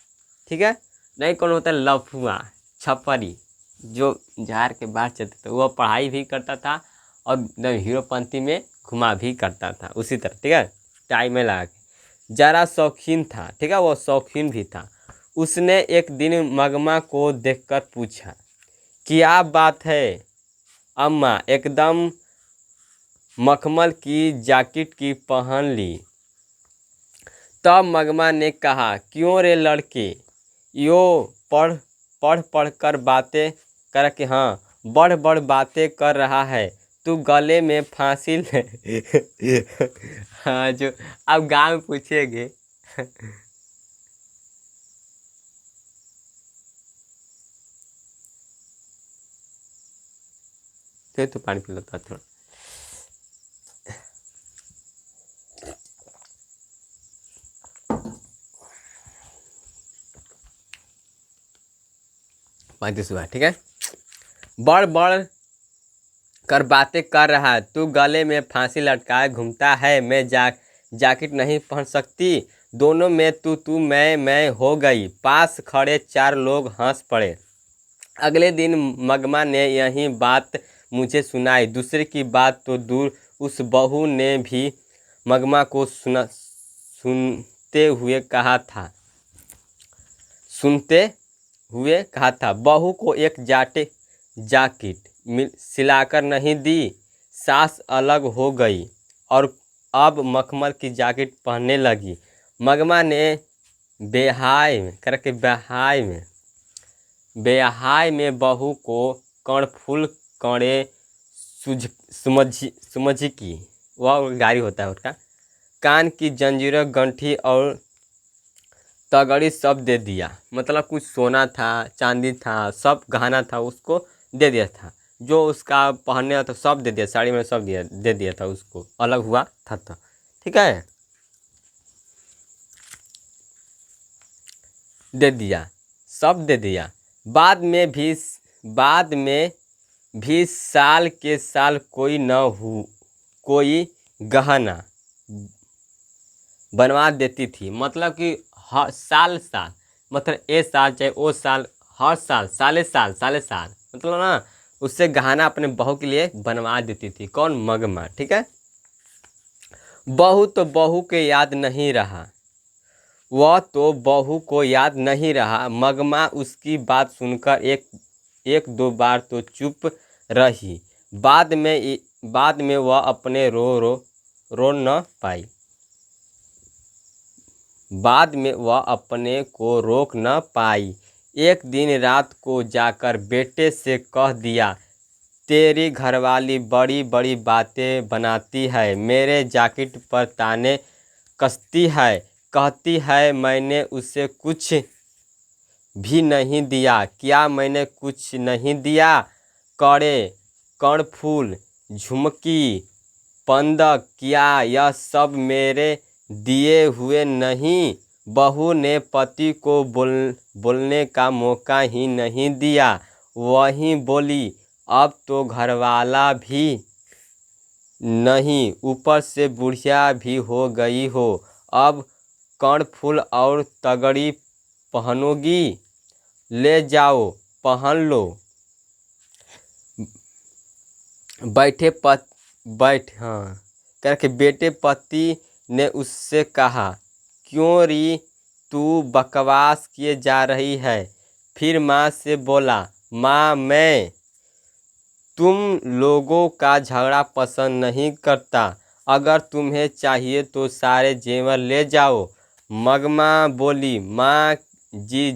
A: ठीक है। नहीं कौन होता है लफुआ छपरी, जो झाड़ के बाहर चलते थे, वह पढ़ाई भी करता था और हीरोपंती में घुमा भी करता था उसी तरह, ठीक है, टाई में लगा के। ज़रा शौकीन था, ठीक है, वो शौकीन भी था। उसने एक दिन मगमा को देखकर पूछा, क्या बात है अम्मा, एकदम मखमल की जैकेट की पहन ली? तब मगमा ने कहा, क्यों रे लड़के, यो पढ़ कर बातें कर के, हाँ बढ़ बातें कर रहा है तू, गले में फांसी ले। हाँ, जो अब गाँव में पूछेंगे। फिर तो पानी पी लेता थोड़ा। पैंतीस हुआ, ठीक है। बढ़ बढ़ कर बातें कर रहा है, तू गले में फांसी लटकाए घूमता है, मैं जैकेट नहीं पहन सकती, दोनों में तू मैं हो गई। पास खड़े चार लोग हंस पड़े। अगले दिन मगमा ने यही बात मुझे सुनाई। दूसरे की बात तो दूर, उस बहू ने भी मगमा को सुनते हुए कहा था, बहू को एक जैकेट सिलाकर नहीं दी। सास अलग हो गई और अब मखमल की जैकेट पहनने लगी। मगमा ने बेहाय में बहू को कर्णफूल कड़े समझ की, वह गाड़ी होता है उसका, कान की जंजीरें गंठी और तगड़ी सब दे दिया। मतलब कुछ सोना था, चांदी था, सब गहना था, उसको दे दिया था। जो उसका पहनने था सब दे दिया, साड़ी में सब दे दिया था, उसको अलग हुआ था तो, ठीक है, दे दिया, सब दे दिया। बाद में भी साल के साल कोई गहना बनवा देती थी। मतलब कि हर साल मतलब ए साल चाहे ओ साल, हर साल साल मतलब ना, उससे गहना अपने बहू के लिए बनवा देती थी। कौन? मगमा, ठीक है। बहू तो बहू के याद नहीं रहा, वह तो बहू को याद नहीं रहा। मगमा उसकी बात सुनकर एक दो बार तो चुप रही। बाद में वह अपने रो न पाई। बाद में वह अपने को रोक न पाई। एक दिन रात को जाकर बेटे से कह दिया, तेरी घरवाली बड़ी बड़ी बातें बनाती है, मेरे जैकेट पर ताने कसती है, कहती है मैंने उसे कुछ भी नहीं दिया। क्या मैंने कुछ नहीं दिया? कड़े, कर्णफूल, झुमकी, बंधक, क्या यह सब मेरे दिए हुए नहीं? बहू ने पति को बोलने का मौका ही नहीं दिया। वही बोली, अब तो घरवाला भी नहीं, ऊपर से बुढ़िया भी हो गई हो, अब कर्णफूल और तगड़ी पहनोगी? ले जाओ, पहन लो। हाँ करके बेटे पति ने उससे कहा, क्यों री तू बकवास किए जा रही है? फिर माँ से बोला, माँ मैं तुम लोगों का झगड़ा पसंद नहीं करता, अगर तुम्हें चाहिए तो सारे जेवर ले जाओ। मगमा बोली, माँ जी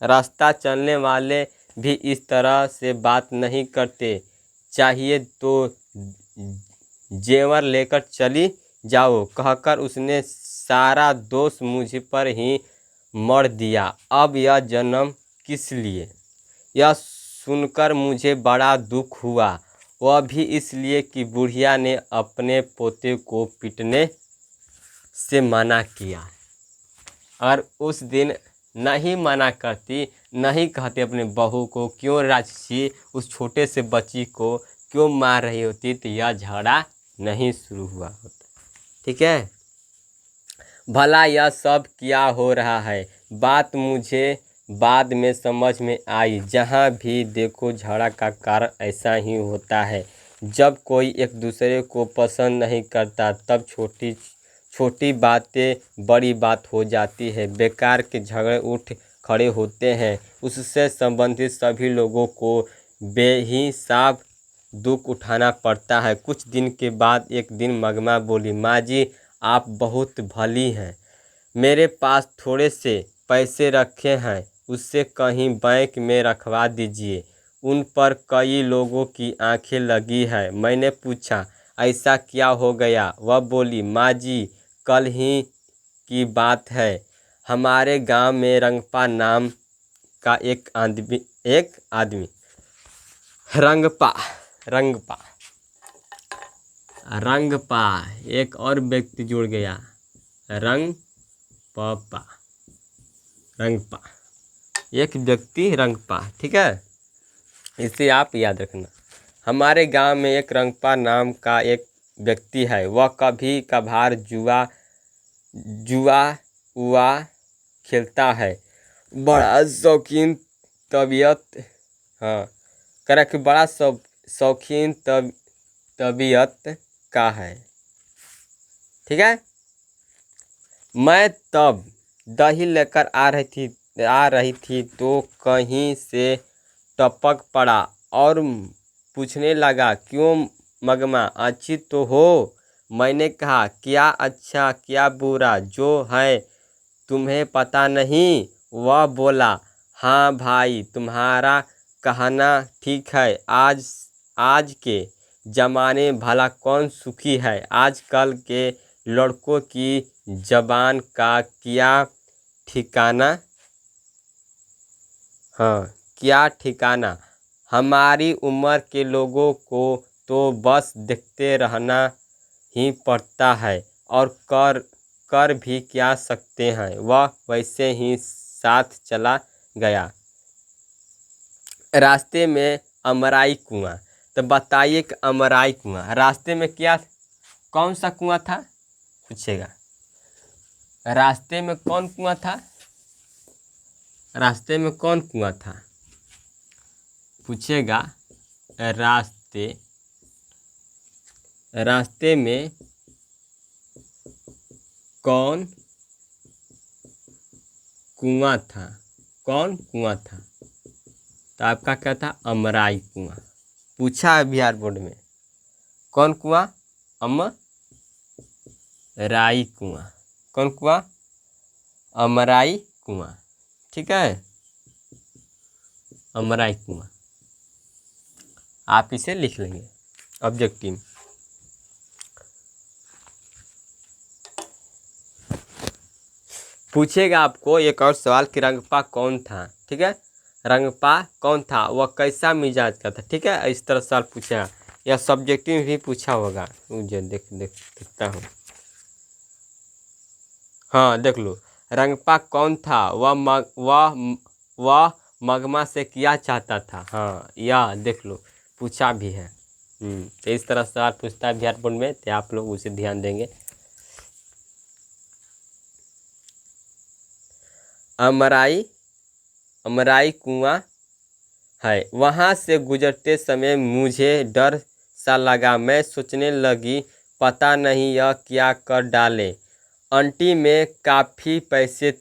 A: रास्ता चलने वाले भी इस तरह से बात नहीं करते, चाहिए तो जेवर लेकर चली जाओ। कहकर उसने सारा दोष मुझ पर ही मढ़ दिया। अब यह जन्म किस लिए? यह सुनकर मुझे बड़ा दुख हुआ, वह भी इसलिए कि बुढ़िया ने अपने पोते को पीटने से मना किया। और उस दिन नहीं मना करती, नहीं कहती अपने बहू को, क्यों राक्षसी उस छोटे से बच्ची को क्यों मार रही होती, तो यह झगड़ा नहीं शुरू हुआ होता, ठीक है। भला यह सब क्या हो रहा है? बात मुझे बाद में समझ में आई। जहाँ भी देखो झगड़ा का कारण ऐसा ही होता है। जब कोई एक दूसरे को पसंद नहीं करता, तब छोटी छोटी बातें बड़ी बात हो जाती है। बेकार के झगड़े उठ खड़े होते हैं। उससे संबंधित सभी लोगों को बेहिसाब दुख उठाना पड़ता है। कुछ दिन के बाद एक दिन मगमा बोली, माँ जी आप बहुत भली हैं, मेरे पास थोड़े से पैसे रखे हैं, उससे कहीं बैंक में रखवा दीजिए, उन पर कई लोगों की आंखें लगी है। मैंने पूछा, ऐसा क्या हो गया? वह बोली, माँ जी कल ही की बात है, हमारे गांव में रंगपा नाम का एक आदमी रंगपा, रंगपा, रंगपा, एक और व्यक्ति जुड़ गया, रंग पा, रंगपा, एक व्यक्ति रंगपा। ठीक है, इसे आप याद रखना। हमारे गांव में एक रंगपा नाम का एक व्यक्ति है। वह कभी कभार जुआ जुआ उआ खेलता है। बड़ा शौकीन तबीयत, हाँ, करा कि बड़ा शौकीन तबीयत का है। ठीक है, मैं तब दही लेकर आ रही थी तो कहीं से टपक पड़ा और पूछने लगा, क्यों मगमा, अच्छी तो हो? मैंने कहा, क्या अच्छा क्या बुरा, जो है तुम्हें पता नहीं? वह बोला, हाँ भाई, तुम्हारा कहना ठीक है। आज के ज़माने भला कौन सुखी है? आजकल के लड़कों की जबान का क्या ठिकाना? हाँ, क्या ठिकाना। हमारी उम्र के लोगों को तो बस देखते रहना ही पड़ता है और कर भी क्या सकते हैं। वह वैसे ही साथ चला गया। रास्ते में अमराई कुआं। तो बताइए कि अमराई कुआं रास्ते में क्या, कौन सा कुआं था पूछेगा। रास्ते में कौन कुआं था? रास्ते में कौन कुआं था पूछेगा। रास्ते में कौन कुआं था? कौन कुआं था? तो आपका क्या था? अमराई कुआं। पूछा है बिहार बोर्ड में, कौन कुआं? अमराई कुआं। कौन कुआं? अमराई कुआं। ठीक है, अमराई कुआं आप इसे लिख लेंगे ऑब्जेक्टिव। पूछेगा आपको एक और सवाल कि रंगपा कौन था। ठीक है, रंगपा कौन था, वह कैसा मिजाज का था। ठीक है, इस तरह सवाल पूछेगा या सब्जेक्टिव में भी पूछा होगा। मुझे देखता हूँ। हाँ, देख लो, रंगपा कौन था, वह मगमा से क्या चाहता था। हाँ, यह देख लो, पूछा भी है। तो इस तरह सवाल पूछता है बिहार बोर्ड में, तो आप लोग उसे ध्यान देंगे। अमराई कुआं है। वहाँ से गुजरते समय मुझे डर सा लगा। मैं सोचने लगी, पता नहीं यह क्या कर डाले। आंटी में काफ़ी पैसे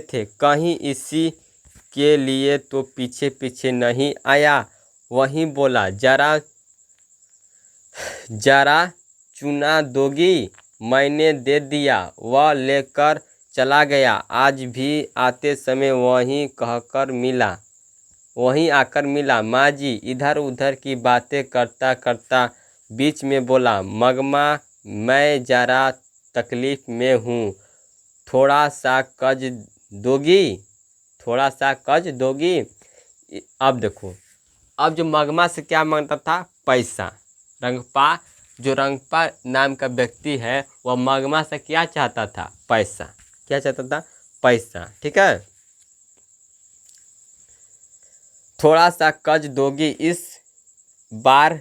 A: थे, कहीं इसी के लिए तो पीछे पीछे नहीं आया। वहीं बोला, जरा चुना दोगी? मैंने दे दिया। वह लेकर चला गया। आज भी आते समय वहीं आकर मिला। माँ जी इधर उधर की बातें करता करता बीच में बोला, मगमा, मैं जरा तकलीफ़ में हूँ, थोड़ा सा कर्ज दोगी? अब देखो, अब जो मगमा से क्या मांगता था? पैसा। रंगपा नाम का व्यक्ति है, वह मगमा से क्या चाहता था? पैसा। क्या चाहता था? पैसा। ठीक है, थोड़ा सा कर्ज दोगी? इस बार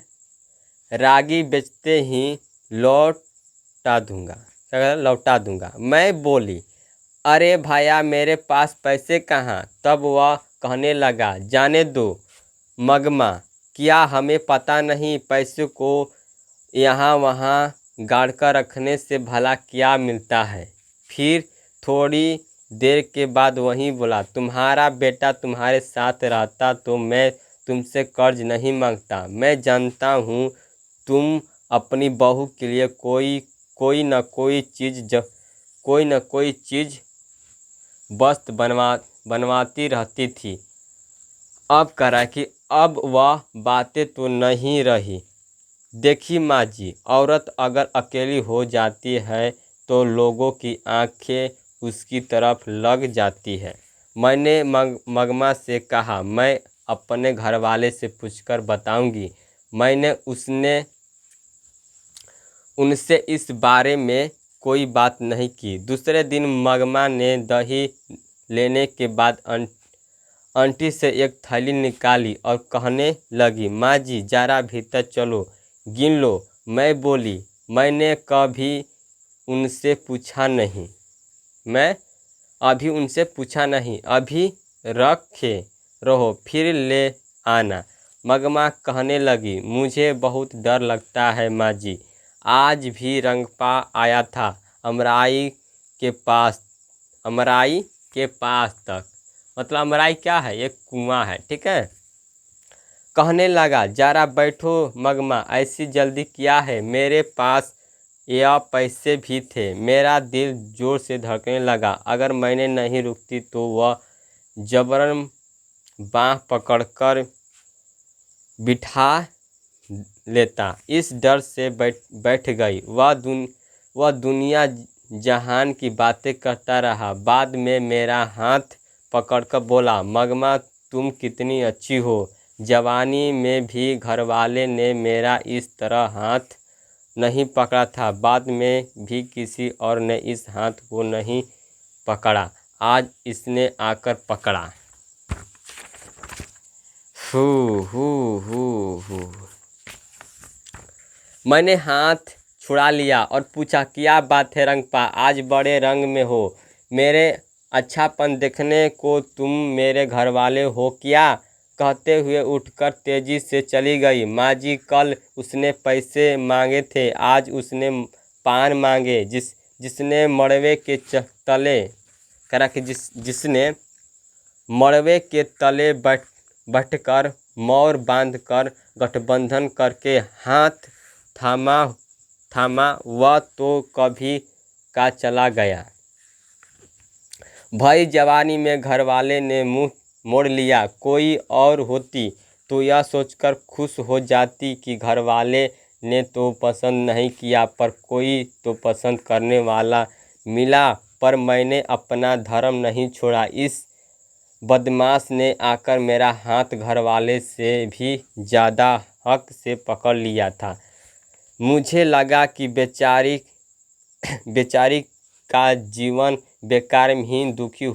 A: रागी बेचते ही लौटा दूंगा। क्या कहता? लौटा दूंगा। मैं बोली, अरे भैया, मेरे पास पैसे कहाँ? तब वह कहने लगा, जाने दो मगमा, क्या हमें पता नहीं? पैसे को यहाँ वहाँ गाड़कर रखने से भला क्या मिलता है? फिर थोड़ी देर के बाद वहीं बोला, तुम्हारा बेटा तुम्हारे साथ रहता तो मैं तुमसे कर्ज नहीं मांगता। मैं जानता हूँ तुम अपनी बहू के लिए कोई न कोई चीज़ वस्त्र बनवाती रहती थी। अब करा कि अब वह बातें तो नहीं रही। देखी माँ जी, औरत अगर अकेली हो जाती है तो लोगों की आंखें उसकी तरफ लग जाती है। मैंने मगमा से कहा, मैं अपने घरवाले से पूछकर बताऊंगी। मैंने उनसे इस बारे में कोई बात नहीं की। दूसरे दिन मगमा ने दही लेने के बाद आंटी से एक थैली निकाली और कहने लगी, माँ जी जरा भीतर चलो, गिन लो। मैं बोली, मैंने कभी उनसे पूछा नहीं, मैं अभी उनसे पूछा नहीं, अभी रखे रहो फिर ले आना। मगमा कहने लगी, मुझे बहुत डर लगता है माँ जी। आज भी रंगपा आया था अमराई के पास, अमराई के पास तक, मतलब अमराई क्या है, एक कुआं है, ठीक है। कहने लगा, जरा बैठो मगमा, ऐसी जल्दी क्या है, मेरे पास या पैसे भी थे। मेरा दिल जोर से धड़कने लगा। अगर मैंने नहीं रुकती तो वह जबरन बाँह पकड़कर बिठा लेता। इस डर से बैठ गई। वह दुनिया जहान की बातें करता रहा। बाद में मेरा हाथ पकड़कर बोला, मगमा तुम कितनी अच्छी हो। जवानी में भी घरवाले ने मेरा इस तरह हाथ नहीं पकड़ा था, बाद में भी किसी और ने इस हाथ को नहीं पकड़ा, आज इसने आकर पकड़ा। हू हू हू हू। मैंने हाथ छुड़ा लिया और पूछा, क्या बात है रंगपा, आज बड़े रंग में हो। मेरे अच्छापन देखने को तुम मेरे घरवाले हो क्या। कहते हुए उठकर तेजी से चली गई। माँ जी कल उसने पैसे मांगे थे, आज उसने पान मांगे। जिसने मड़वे के तले करा कि जिसने मड़वे के तले बैठकर मोर बांधकर गठबंधन करके हाथ थामा वह तो कभी का चला गया। भाई जवानी में घरवाले ने मुंह मोड़ लिया। कोई और होती तो यह सोचकर खुश हो जाती कि घरवाले ने तो पसंद नहीं किया, पर कोई तो पसंद करने वाला मिला। पर मैंने अपना धर्म नहीं छोड़ा। इस बदमाश ने आकर मेरा हाथ घरवाले से भी ज़्यादा हक से पकड़ लिया था। मुझे लगा कि बेचारी का जीवन बेकार ही दुखी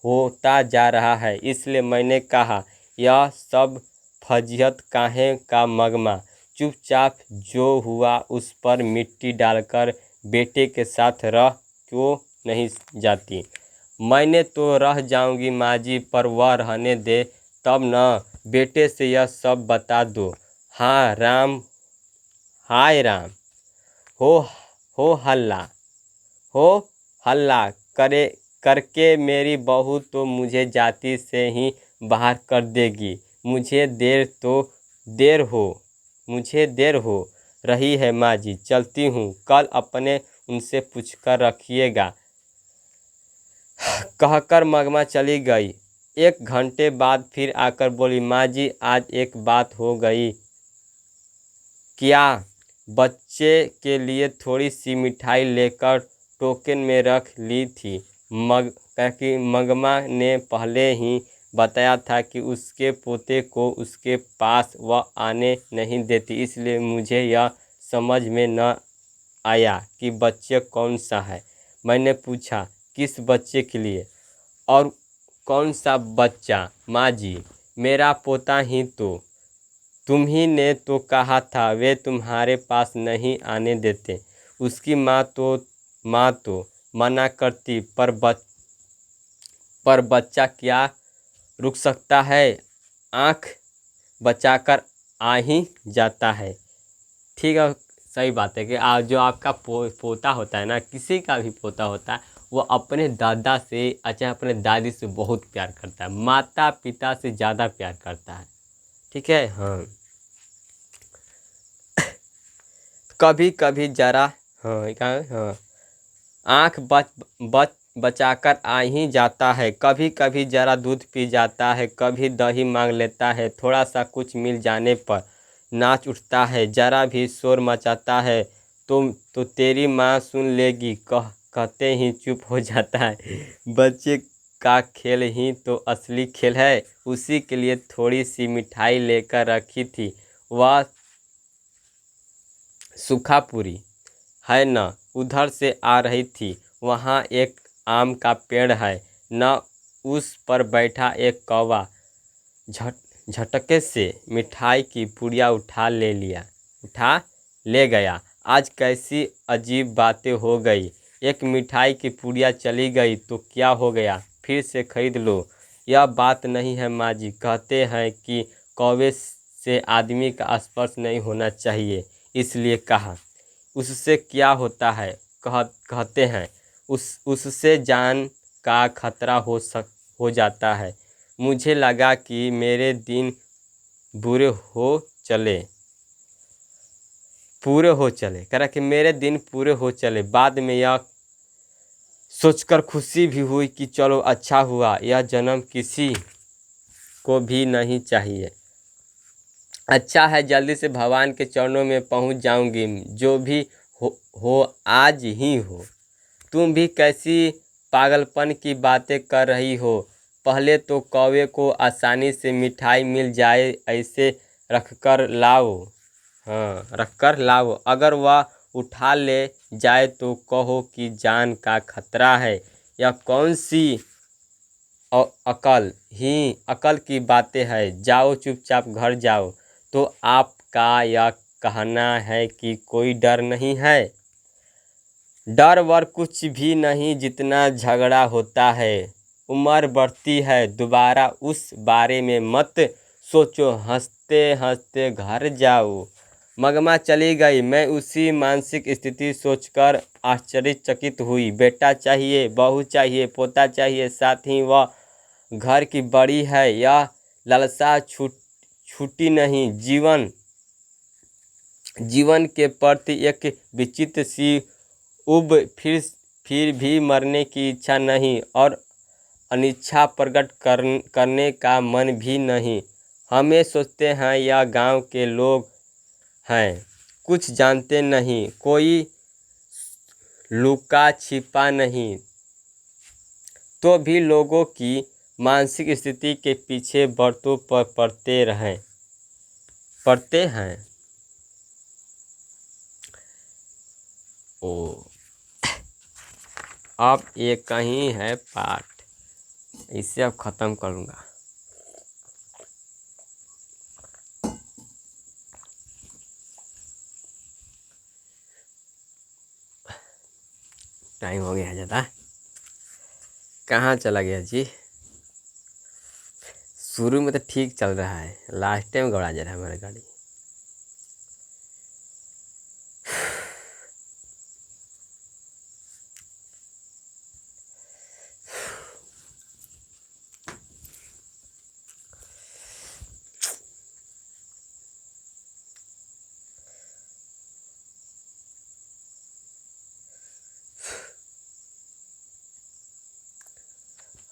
A: होता जा रहा है। इसलिए मैंने कहा, यह सब फजीहत काहे का मगमा, चुपचाप जो हुआ उस पर मिट्टी डालकर बेटे के साथ रह क्यों नहीं जाती। मैंने तो रह जाऊंगी माँ जी, पर वह रहने दे तब न। बेटे से यह सब बता दो। हाँ राम, हाय राम, हो हल्ला हो हल्ला करके मेरी बहू तो मुझे जाति से ही बाहर कर देगी। मुझे देर हो रही है माँ जी, चलती हूँ। कल अपने उनसे पूछकर रखिएगा। कहकर मगमा चली गई। 1 घंटे बाद फिर आकर बोली, माँ जी आज एक बात हो गई। क्या। बच्चे के लिए थोड़ी सी मिठाई लेकर टोकन में रख ली थी। मगमा ने पहले ही बताया था कि उसके पोते को उसके पास वह आने नहीं देती, इसलिए मुझे यह समझ में न आया कि बच्चे कौन सा है। मैंने पूछा, किस बच्चे के लिए। और कौन सा बच्चा माँ जी, मेरा पोता ही तो। तुम्ही ने तो कहा था वे तुम्हारे पास नहीं आने देते। उसकी माँ तो मना करती, पर बच्चा क्या रुक सकता है, आँख बचाकर आ ही जाता है। ठीक है, सही बात है कि जो आपका पोता होता है ना, किसी का भी पोता होता है, वो अपने दादा से अच्छा अपने दादी से बहुत प्यार करता है, माता पिता से ज़्यादा प्यार करता है। ठीक है। हाँ, कभी कभी जरा हाँ आँख बचाकर आ ही जाता है। कभी कभी जरा दूध पी जाता है, कभी दही मांग लेता है। थोड़ा सा कुछ मिल जाने पर नाच उठता है। जरा भी शोर मचाता है तो तेरी माँ सुन लेगी कहते ही चुप हो जाता है। बच्चे का खेल ही तो असली खेल है। उसी के लिए थोड़ी सी मिठाई लेकर रखी थी। वह सूखा पूरी है न उधर से आ रही थी। वहाँ एक आम का पेड़ है न, उस पर बैठा एक कौवा झटके से मिठाई की पुड़िया उठा ले गया। आज कैसी अजीब बातें हो गई। एक मिठाई की पुड़िया चली गई तो क्या हो गया, फिर से खरीद लो। यह बात नहीं है माँ जी। कहते हैं कि कौवे से आदमी का स्पर्श नहीं होना चाहिए, इसलिए कहा। उससे क्या होता है? कहते हैं उससे जान का खतरा हो जाता है। मुझे लगा कि मेरे दिन बुरे हो चले पूरे हो चले कह रहा कि मेरे दिन पूरे हो चले। बाद में यह सोचकर खुशी भी हुई कि चलो अच्छा हुआ, यह जन्म किसी को भी नहीं चाहिए। अच्छा है, जल्दी से भगवान के चरणों में पहुंच जाऊंगी। जो भी हो आज ही हो। तुम भी कैसी पागलपन की बातें कर रही हो। पहले तो कौवे को आसानी से मिठाई मिल जाए, ऐसे रखकर लाओ। हाँ, रखकर लाओ। अगर वह उठा ले जाए तो कहो कि जान का खतरा है। यह कौन सी अकल की बातें हैं। जाओ, चुपचाप घर जाओ। तो आपका यह कहना है कि कोई डर नहीं है? डर वर कुछ भी नहीं, जितना झगड़ा होता है। उम्र बढ़ती है, दोबारा उस बारे में मत सोचो। हंसते हंसते घर जाओ। मगमा चली गई। मैं उसी मानसिक स्थिति सोचकर आश्चर्यचकित हुई। बेटा चाहिए, बहू चाहिए, पोता चाहिए, साथ ही वह घर की बड़ी है। यह लालसा छूटी नहीं। जीवन के प्रति एक विचित्र सी उब, फिर भी मरने की इच्छा नहीं और अनिच्छा प्रकट करने का मन भी नहीं। हमें सोचते हैं यह गांव के लोग हैं, कुछ जानते नहीं, कोई लुका छिपा नहीं। तो भी लोगों की मानसिक स्थिति के पीछे बरतों पर पड़ते हैं। ओ, अब ये कहीं है पाठ, इसे अब ख़त्म करूँगा। टाइम हो गया ज़्यादा। कहाँ चला गया जी? शुरू में तो ठीक चल रहा है, लास्ट टाइम गड़ा जा रहा है हमारी गाड़ी।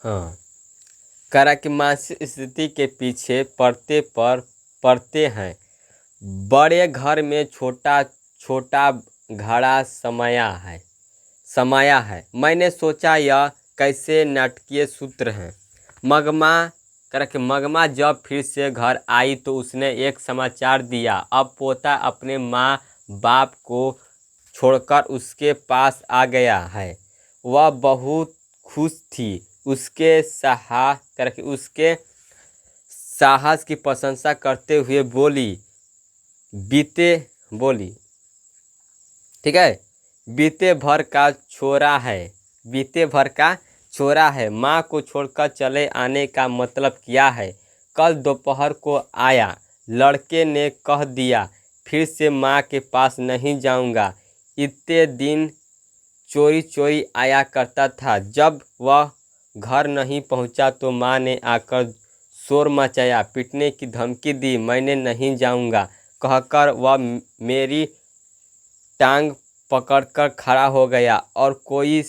A: हाँ, करा कि मानसिक स्थिति के पीछे पड़ते हैं। बड़े घर में छोटा छोटा घड़ा समाया है। मैंने सोचा यह कैसे नाटकीय सूत्र हैं। मगमा जब फिर से घर आई तो उसने एक समाचार दिया। अब पोता अपने माँ बाप को छोड़कर उसके पास आ गया है। वह बहुत खुश थी। उसके साहस की प्रशंसा करते हुए बोली, ठीक है, बीते भर का छोरा है। माँ को छोड़कर चले आने का मतलब क्या है? कल दोपहर को आया। लड़के ने कह दिया, फिर से माँ के पास नहीं जाऊंगा। इतने दिन चोरी चोरी आया करता था। जब वह घर नहीं पहुंचा तो माँ ने आकर शोर मचाया, पीटने की धमकी दी। मैंने नहीं जाऊंगा कहकर वह मेरी टांग पकड़कर खड़ा हो गया और कोई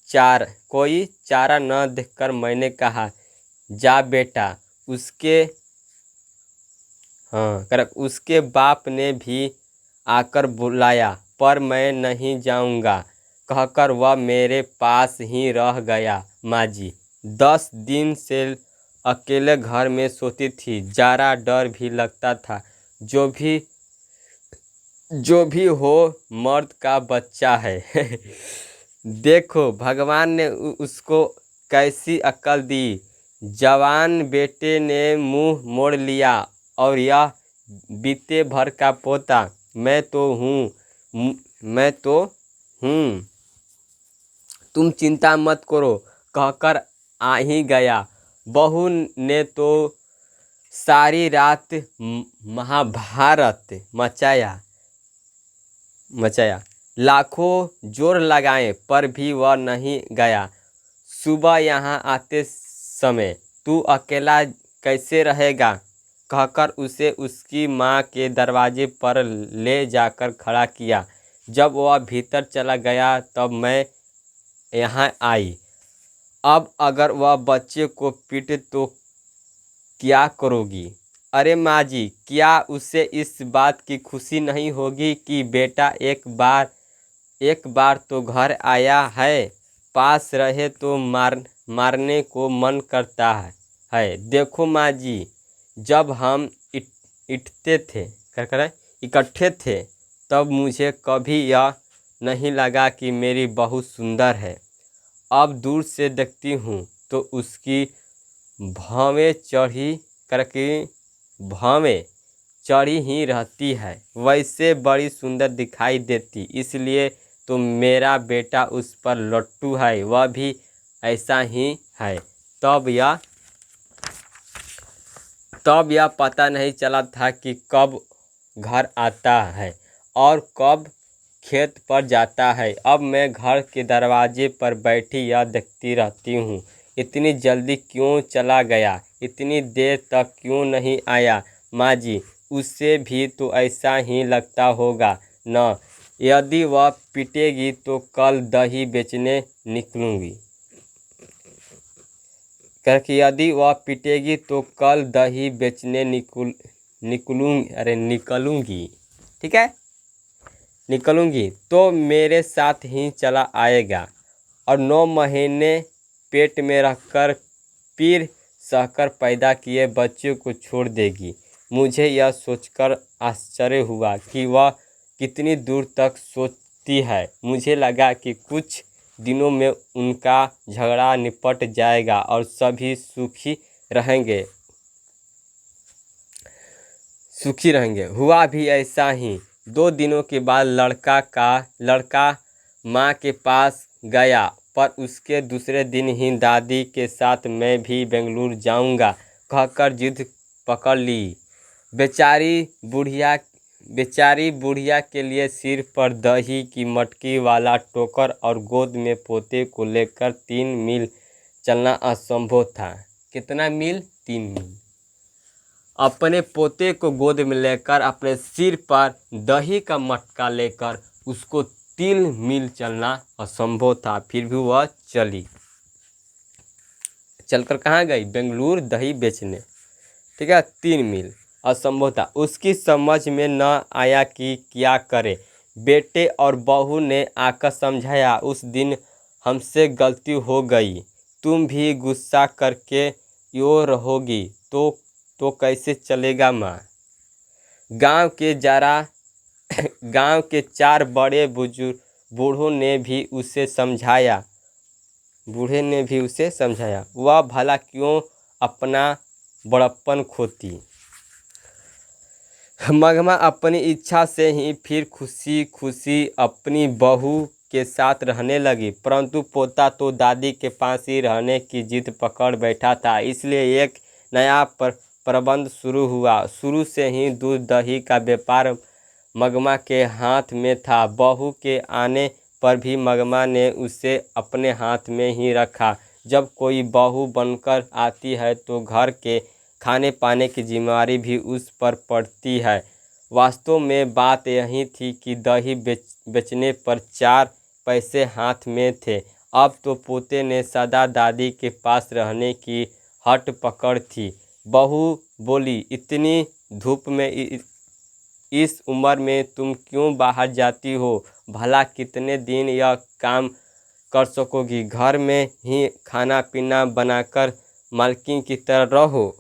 A: चारा न देखकर मैंने कहा, जा बेटा। उसके बाप ने भी आकर बुलाया, पर मैं नहीं जाऊंगा कहकर वह मेरे पास ही रह गया। माँ जी, 10 दिन से अकेले घर में सोती थी। ज़रा डर भी लगता था। जो भी हो, मर्द का बच्चा है। देखो भगवान ने उसको कैसी अक्ल दी। जवान बेटे ने मुंह मोड़ लिया। और यह बीते भर का पोता मैं तो हूँ। तुम चिंता मत करो कहकर आ ही गया। बहू ने तो सारी रात महाभारत मचाया। लाखों जोर लगाए पर भी वह नहीं गया। सुबह यहाँ आते समय तू अकेला कैसे रहेगा कहकर उसे उसकी माँ के दरवाजे पर ले जाकर खड़ा किया। जब वह भीतर चला गया तब मैं यहाँ आई। अब अगर वह बच्चे को पीटे तो क्या करोगी? अरे माँ जी, क्या उसे इस बात की खुशी नहीं होगी कि बेटा एक बार तो घर आया है। पास रहे तो मारने को मन करता है। देखो माँ जी, जब हम इकट्ठे थे तब मुझे कभी यह नहीं लगा कि मेरी बहू सुंदर है। अब दूर से देखती हूँ तो उसकी भौवें चढ़ी ही रहती है। वैसे बड़ी सुंदर दिखाई देती। इसलिए तो मेरा बेटा उस पर लट्टू है। वह भी ऐसा ही है। तब यह पता नहीं चला था कि कब घर आता है और कब खेत पर जाता है। अब मैं घर के दरवाजे पर बैठी यह देखती रहती हूँ। इतनी जल्दी क्यों चला गया? इतनी देर तक क्यों नहीं आया? माँ जी, उसे भी तो ऐसा ही लगता होगा न। यदि वह पिटेगी तो कल दही बेचने निकलूँगी। क्योंकि यदि वह पिटेगी तो कल दही बेचने निकलूँगी। ठीक है, निकलूँगी तो मेरे साथ ही चला आएगा और 9 महीने पेट में रखकर पीर सहकर पैदा किए बच्चे को छोड़ देगी। मुझे यह सोचकर आश्चर्य हुआ कि वह कितनी दूर तक सोचती है। मुझे लगा कि कुछ दिनों में उनका झगड़ा निपट जाएगा और सभी सुखी रहेंगे। हुआ भी ऐसा ही। 2 दिनों के बाद लड़का माँ के पास गया, पर उसके दूसरे दिन ही दादी के साथ मैं भी बेंगलुरु जाऊंगा कहकर जिद पकड़ ली। बेचारी बुढ़िया के लिए सिर पर दही की मटकी वाला टोकर और गोद में पोते को लेकर 3 मील चलना असंभव था। कितना मील? 3 मील। अपने पोते को गोद में लेकर अपने सिर पर दही का मटका लेकर उसको 3 मील चलना असंभव था। फिर भी वह चली। चलकर कहाँ गई? बेंगलुरु दही बेचने। ठीक है, 3 मील असंभव था। उसकी समझ में न आया कि क्या करे। बेटे और बहू ने आकर समझाया, उस दिन हमसे गलती हो गई। तुम भी गुस्सा करके यो रहोगी तो कैसे चलेगा माँ? गांव के 4 बड़े बूढ़ों ने भी उसे समझाया। वह भला क्यों अपना बड़प्पन खोती? मगमा अपनी इच्छा से ही फिर खुशी खुशी अपनी बहू के साथ रहने लगी। परंतु पोता तो दादी के पास ही रहने की जिद पकड़ बैठा था। इसलिए एक नया प्रबंध शुरू हुआ। शुरू से ही दूध दही का व्यापार मगमा के हाथ में था। बहू के आने पर भी मगमा ने उसे अपने हाथ में ही रखा। जब कोई बहू बनकर आती है तो घर के खाने पाने की जिम्मेदारी भी उस पर पड़ती है। वास्तव में बात यही थी कि दही बेचने पर 4 पैसे हाथ में थे। अब तो पोते ने सदा दादी के पास रहने की हट पकड़ थी। बहू बोली, इतनी धूप में इस उम्र में तुम क्यों बाहर जाती हो? भला कितने दिन यह काम कर सकोगी। घर में ही खाना पीना बनाकर मालकिन की तरह रहो।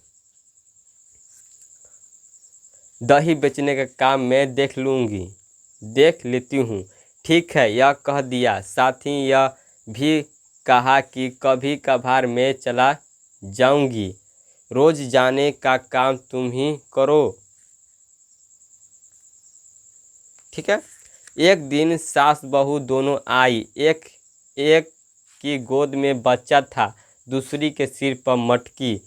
A: दही बेचने का काम मैं देख लेती हूँ। ठीक है, यह कह दिया। साथ ही यह भी कहा कि कभी कभार मैं चला जाऊंगी। रोज जाने का काम तुम ही करो। ठीक है। एक दिन सास बहू दोनों आई। एक की गोद में बच्चा था, दूसरी के सिर पर मटकी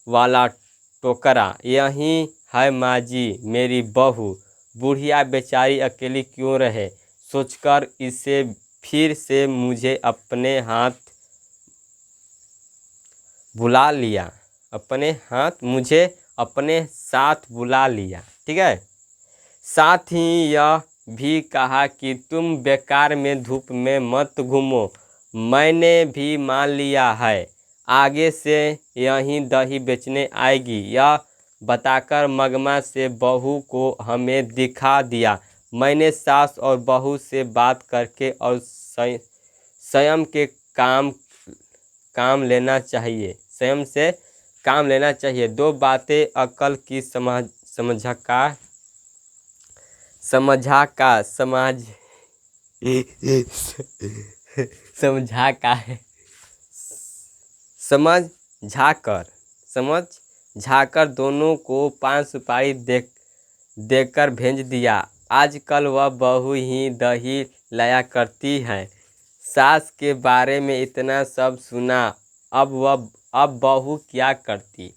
A: वाला टोकरा। यही है माँ जी मेरी बहू। बुढ़िया बेचारी अकेली क्यों रहे, सोचकर इसे फिर से मुझे अपने साथ बुला लिया। ठीक है। साथ ही यह भी कहा कि तुम बेकार में धूप में मत घूमो। मैंने भी मान लिया है, आगे से यहीं दही बेचने आएगी। यह बताकर मगमा से बहू को हमें दिखा दिया। मैंने सास और बहू से बात करके और स्वयं से काम लेना चाहिए। दो बातें अकल की समझाकर दोनों को 5 सुपारी देकर भेज दिया। आजकल वह बहू ही दही लाया करती है। सास के बारे में इतना सब सुना। अब बहू क्या करती,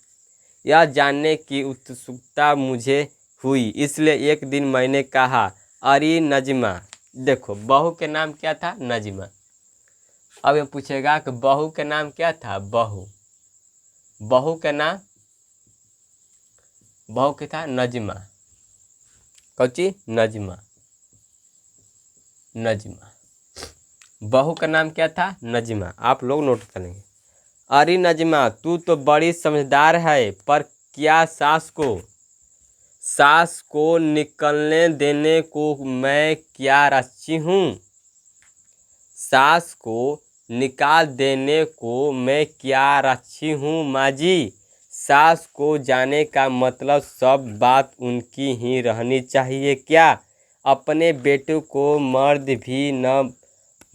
A: यह जानने की उत्सुकता मुझे हुई। इसलिए एक दिन मैंने कहा, अरे नजमा, देखो बहू के नाम क्या था, नजमा। अब ये पूछेगा कि बहू के नाम क्या था, बहू का नाम था नजमा। कौची, नजमा। बहू का नाम क्या था, नजमा। आप लोग नोट करेंगे। अरे नजमा, तू तो बड़ी समझदार है, पर क्या सास को निकलने देने को मैं क्या राक्षी हूँ? सास को निकाल देने को मैं क्या राक्षी हूँ माँ जी? सास को जाने का मतलब सब बात उनकी ही रहनी चाहिए क्या? अपने बेटे को मर्द भी न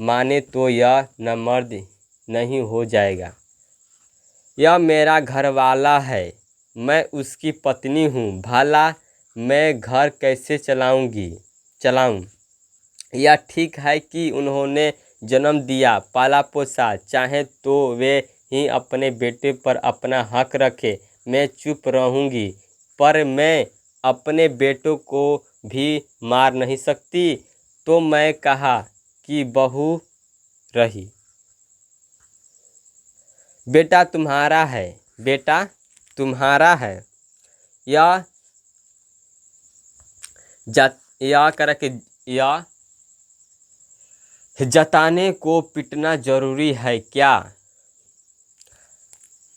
A: माने तो यह न मर्द नहीं हो जाएगा। यह मेरा घरवाला है, मैं उसकी पत्नी हूँ। भला मैं घर कैसे चलाऊँ? यह ठीक है कि उन्होंने जन्म दिया, पाला पोसा, चाहे तो वे ही अपने बेटे पर अपना हक रखे। मैं चुप रहूँगी, पर मैं अपने बेटों को भी मार नहीं सकती। तो मैं कहा कि बहू रही, बेटा तुम्हारा है। या जताने को पिटना जरूरी है क्या?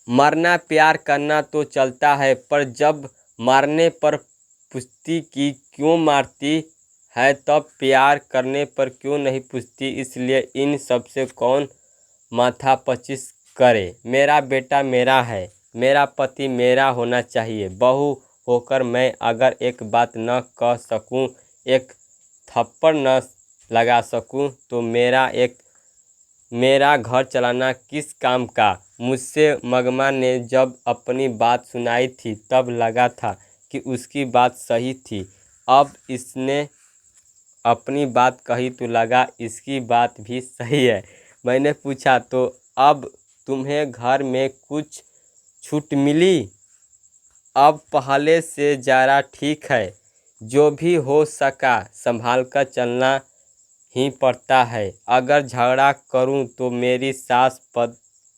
A: मरना प्यार करना तो चलता है, पर जब मारने पर पूछती कि क्यों मारती है, तब प्यार करने पर क्यों नहीं पूछती? इसलिए इन सबसे कौन माथा पच्चीस करे? मेरा बेटा मेरा है, मेरा पति मेरा होना चाहिए। बहू होकर मैं अगर एक बात न कह सकूं, एक थप्पड़ न लगा सकूं, तो मेरा घर चलाना किस काम का? मुझसे मगमा ने जब अपनी बात सुनाई थी तब लगा था कि उसकी बात सही थी। अब इसने अपनी बात कही तो लगा इसकी बात भी सही है। मैंने पूछा, तो अब तुम्हें घर में कुछ छूट मिली? अब पहले से ज़रा ठीक है। जो भी हो सका संभाल कर चलना ही पड़ता है। अगर झगड़ा करूं तो मेरी सास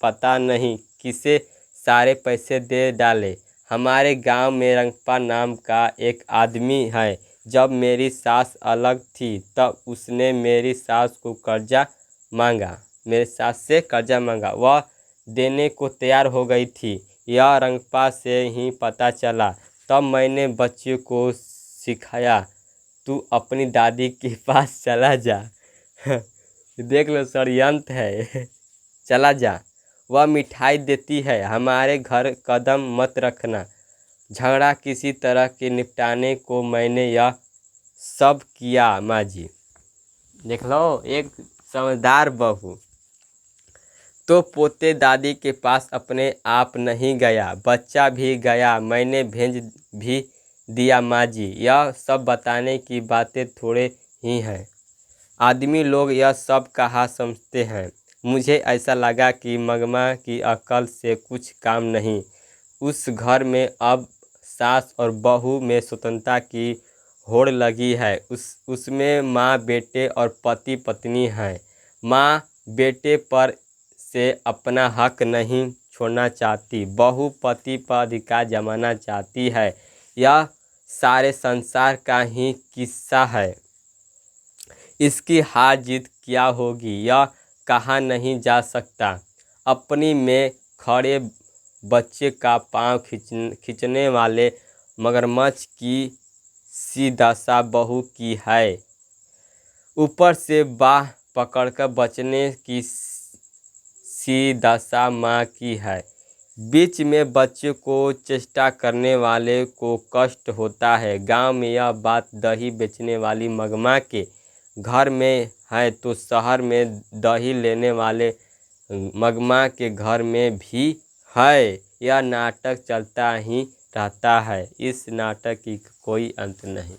A: पता नहीं किसे सारे पैसे दे डाले। हमारे गांव में रंगप्पा नाम का एक आदमी है। जब मेरी सास अलग थी तब उसने मेरी सास से कर्जा मांगा। वह देने को तैयार हो गई थी। यह रंगप्पा से ही पता चला। तब मैंने बच्चे को सिखाया, तू अपनी दादी के पास चला जा। देख लो षड्यंत्र है। चला जा। वह मिठाई देती है, हमारे घर कदम मत रखना, झगड़ा किसी तरह के निपटाने को मैंने यह सब किया माँ जी। देख लो एक समझदार बहू। तो पोते दादी के पास अपने आप नहीं गया, बच्चा भी गया, मैंने भेज भी दिया माँ जी। यह सब बताने की बातें थोड़े ही हैं, आदमी लोग यह सब कहा समझते हैं। मुझे ऐसा लगा कि मगमा की अकल से कुछ काम नहीं। उस घर में अब सास और बहू में स्वतंत्रता की होड़ लगी है। उसमें माँ बेटे और पति पत्नी हैं। माँ बेटे पर से अपना हक नहीं छोड़ना चाहती, बहू पति पर अधिकार जमाना चाहती है। यह सारे संसार का ही किस्सा है। इसकी हार जीत क्या होगी यह कहा नहीं जा सकता। अपनी में खड़े बच्चे का पाँव खींचने वाले मगरमच्छ की सी दशा बहू की है। ऊपर से बाह पकड़कर बचने की सी दशा माँ की है। बीच में बच्चे को चेष्टा करने वाले को कष्ट होता है। गांव में यह बात दही बेचने वाली मगमा के घर में है तो शहर में दही लेने वाले मगमा के घर में भी है। यह नाटक चलता ही रहता है, इस नाटक की कोई अंत नहीं।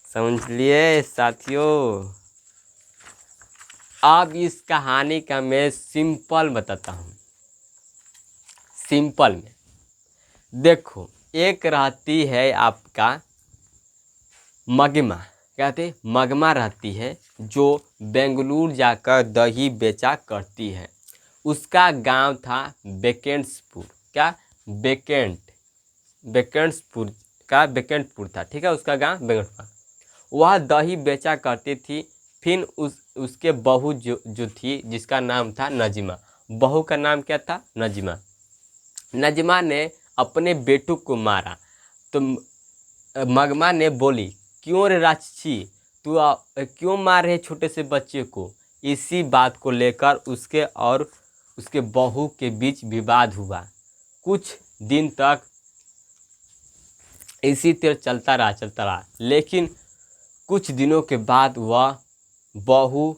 A: समझ लिए साथियों। अब इस कहानी का मैं सिंपल बताता हूँ। सिंपल में देखो, एक रहती है आपका मगमा, कहते मगमा रहती है जो बेंगलुरु जाकर दही बेचा करती है। उसका गांव था बेकेंट्सपुर। क्या? बेकेंटपुर था, ठीक है। उसका गांव बेकेंटपुर। वह दही बेचा करती थी। फिर उसके बहू जो थी, जिसका नाम था नजीमा। बहू का नाम क्या था? नजीमा। नजमा ने अपने बेटू को मारा तो मगमा ने बोली, क्यों रे राक्षसी, तू क्यों मार रहे छोटे से बच्चे को? इसी बात को लेकर उसके और उसके बहू के बीच विवाद हुआ। कुछ दिन तक इसी तरह चलता रहा। लेकिन कुछ दिनों के बाद वह बहू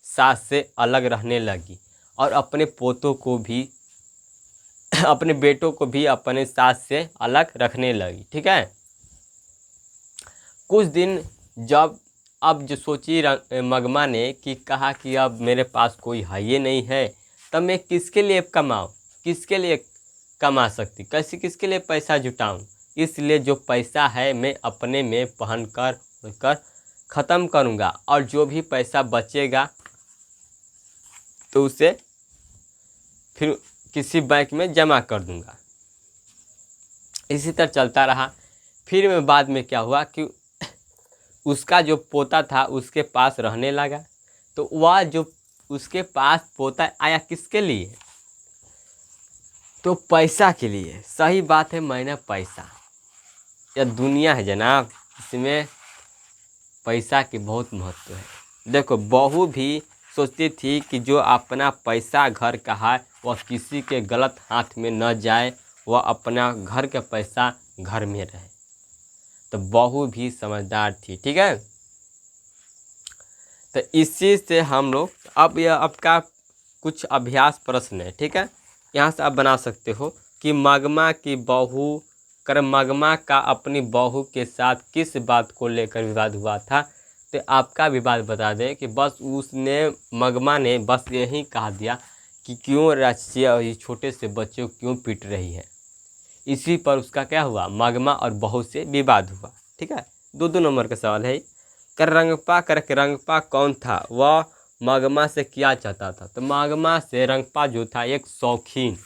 A: सास से अलग रहने लगी और अपने पोतों को भी अपने बेटों को भी अपने सास से अलग रखने लगी, ठीक है। कुछ दिन जब अब जो सोची मगमा ने कि कहा कि अब मेरे पास कोई है ये नहीं है, तब मैं किसके लिए कमाऊँ, किसके लिए कमा सकती, कैसे किसके लिए पैसा जुटाऊँ? इसलिए जो पैसा है मैं अपने में पहन कर ख़त्म करूँगा और जो भी पैसा बचेगा तो उसे फिर किसी बैंक में जमा कर दूंगा। इसी तरह चलता रहा। फिर में बाद में क्या हुआ कि उसका जो पोता था उसके पास रहने लगा। तो वह जो उसके पास पोता आया किसके लिए? तो पैसा के लिए। सही बात है, मैंने पैसा, यह दुनिया है जनाब, इसमें पैसा की बहुत महत्व है। देखो, बहू भी सोचती थी कि जो अपना पैसा घर का है वह किसी के गलत हाथ में न जाए, वह अपना घर का पैसा घर में रहे। तो बहू भी समझदार थी, ठीक है। तो इसी से हम लोग अब यह आपका कुछ अभ्यास प्रश्न है, ठीक है। यहाँ से आप बना सकते हो कि मगमा का अपनी बहू के साथ किस बात को लेकर विवाद हुआ था। तो आपका विवाद बता दें कि बस मगमा ने बस यही कहा दिया कि क्यों राक्षसी छोटे से बच्चे को क्यों पीट रही है। इसी पर उसका क्या हुआ, मगमा और बहू से विवाद हुआ, ठीक है। 2 नंबर का सवाल है। रंगपा कौन था? वह मगमा से क्या चाहता था? तो मगमा से रंगपा जो था एक शौकीन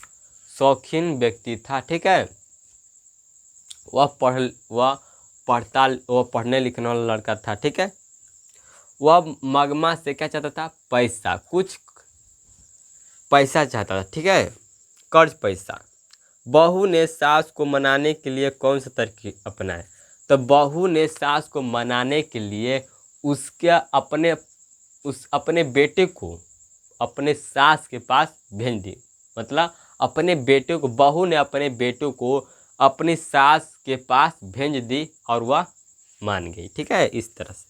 A: व्यक्ति था, ठीक है। वह पढ़ने लिखने वाला लड़का था, ठीक है। वह मगमा से क्या चाहता था? पैसा, कुछ पैसा चाहता था, ठीक है, कर्ज पैसा। बहू ने सास को मनाने के लिए कौन सा तरकीब अपनाए? तो बहू ने सास को मनाने के लिए उस अपने बेटे को अपने सास के पास भेज दी। मतलब अपने बेटे को, बहू ने अपने बेटे को अपनी सास के पास भेज दी और वह मान गई। ठीक है, इस तरह से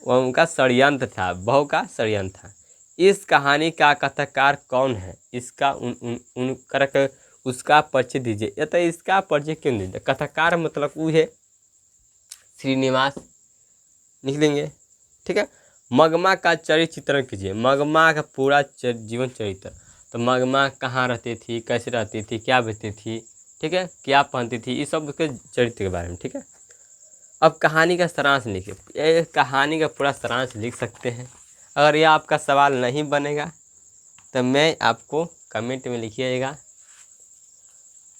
A: वह उनका षड्यंत्र था, बहू का षड्यंत्र था। इस कहानी का कथाकार कौन है? इसका उन करक उसका परिचय दीजिए। या तो इसका परिचय क्यों दीजिए? कथाकार मतलब वो है श्रीनिवास, निकलेंगे। ठीक है, मगमा का चरित्र चित्रण कीजिए। मगमा का पूरा जीवन चरित्र। तो मगमा कहाँ रहती थी, कैसे रहती थी, क्या बेचती थी, ठीक है, क्या पहनती थी, इस सब के चरित्र के बारे में। ठीक है, अब कहानी का सारांश लिखिए। ये कहानी का पूरा सारांश लिख सकते हैं। अगर यह आपका सवाल नहीं बनेगा तो मैं आपको कमेंट में लिखिएगा।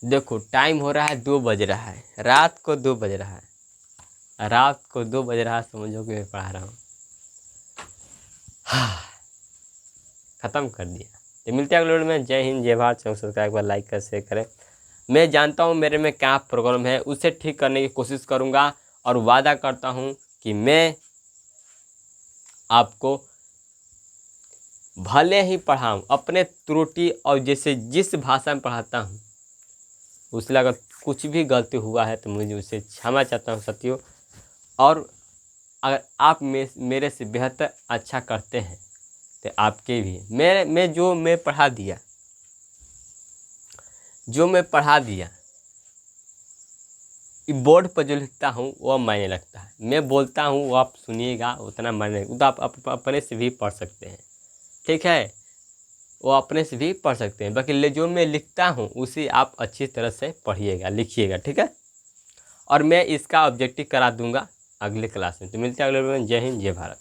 A: देखो टाइम हो रहा है 2 बज रहा है, रात को 2 बज रहा है, रात को 2 बज रहा है, समझो कि मैं पढ़ा रहा हूँ। ख़त्म कर दिया। तो मिलते हैं अगले वीडियो में। जय हिंद, जय भारत। चैनल सब्सक्राइब एक बार लाइक कर शेयर करें। मैं जानता हूँ मेरे में क्या प्रॉब्लम है, उसे ठीक करने की कोशिश करूँगा और वादा करता हूँ कि मैं आपको भले ही पढ़ाऊँ अपने त्रुटि और जैसे जिस भाषा में पढ़ाता हूँ उससे अगर कुछ भी गलती हुआ है तो मुझे उसे क्षमा चाहता हूँ साथियों। और अगर आप मेरे से बेहतर अच्छा करते हैं तो आपके भी मैं जो मैं पढ़ा दिया बोर्ड पर जो लिखता हूँ वह मायने लगता है। मैं बोलता हूँ वो आप सुनिएगा, उतना मायने, तो आप अपने से भी पढ़ सकते हैं। ठीक है, वो अपने से भी पढ़ सकते हैं। बाकी जो मैं लिखता हूँ उसे आप अच्छी तरह से पढ़िएगा, लिखिएगा। ठीक है, और मैं इसका ऑब्जेक्टिव करा दूंगा अगले क्लास में। तो मिलते हैं अगले वीडियो में। जय हिंद, जय भारत।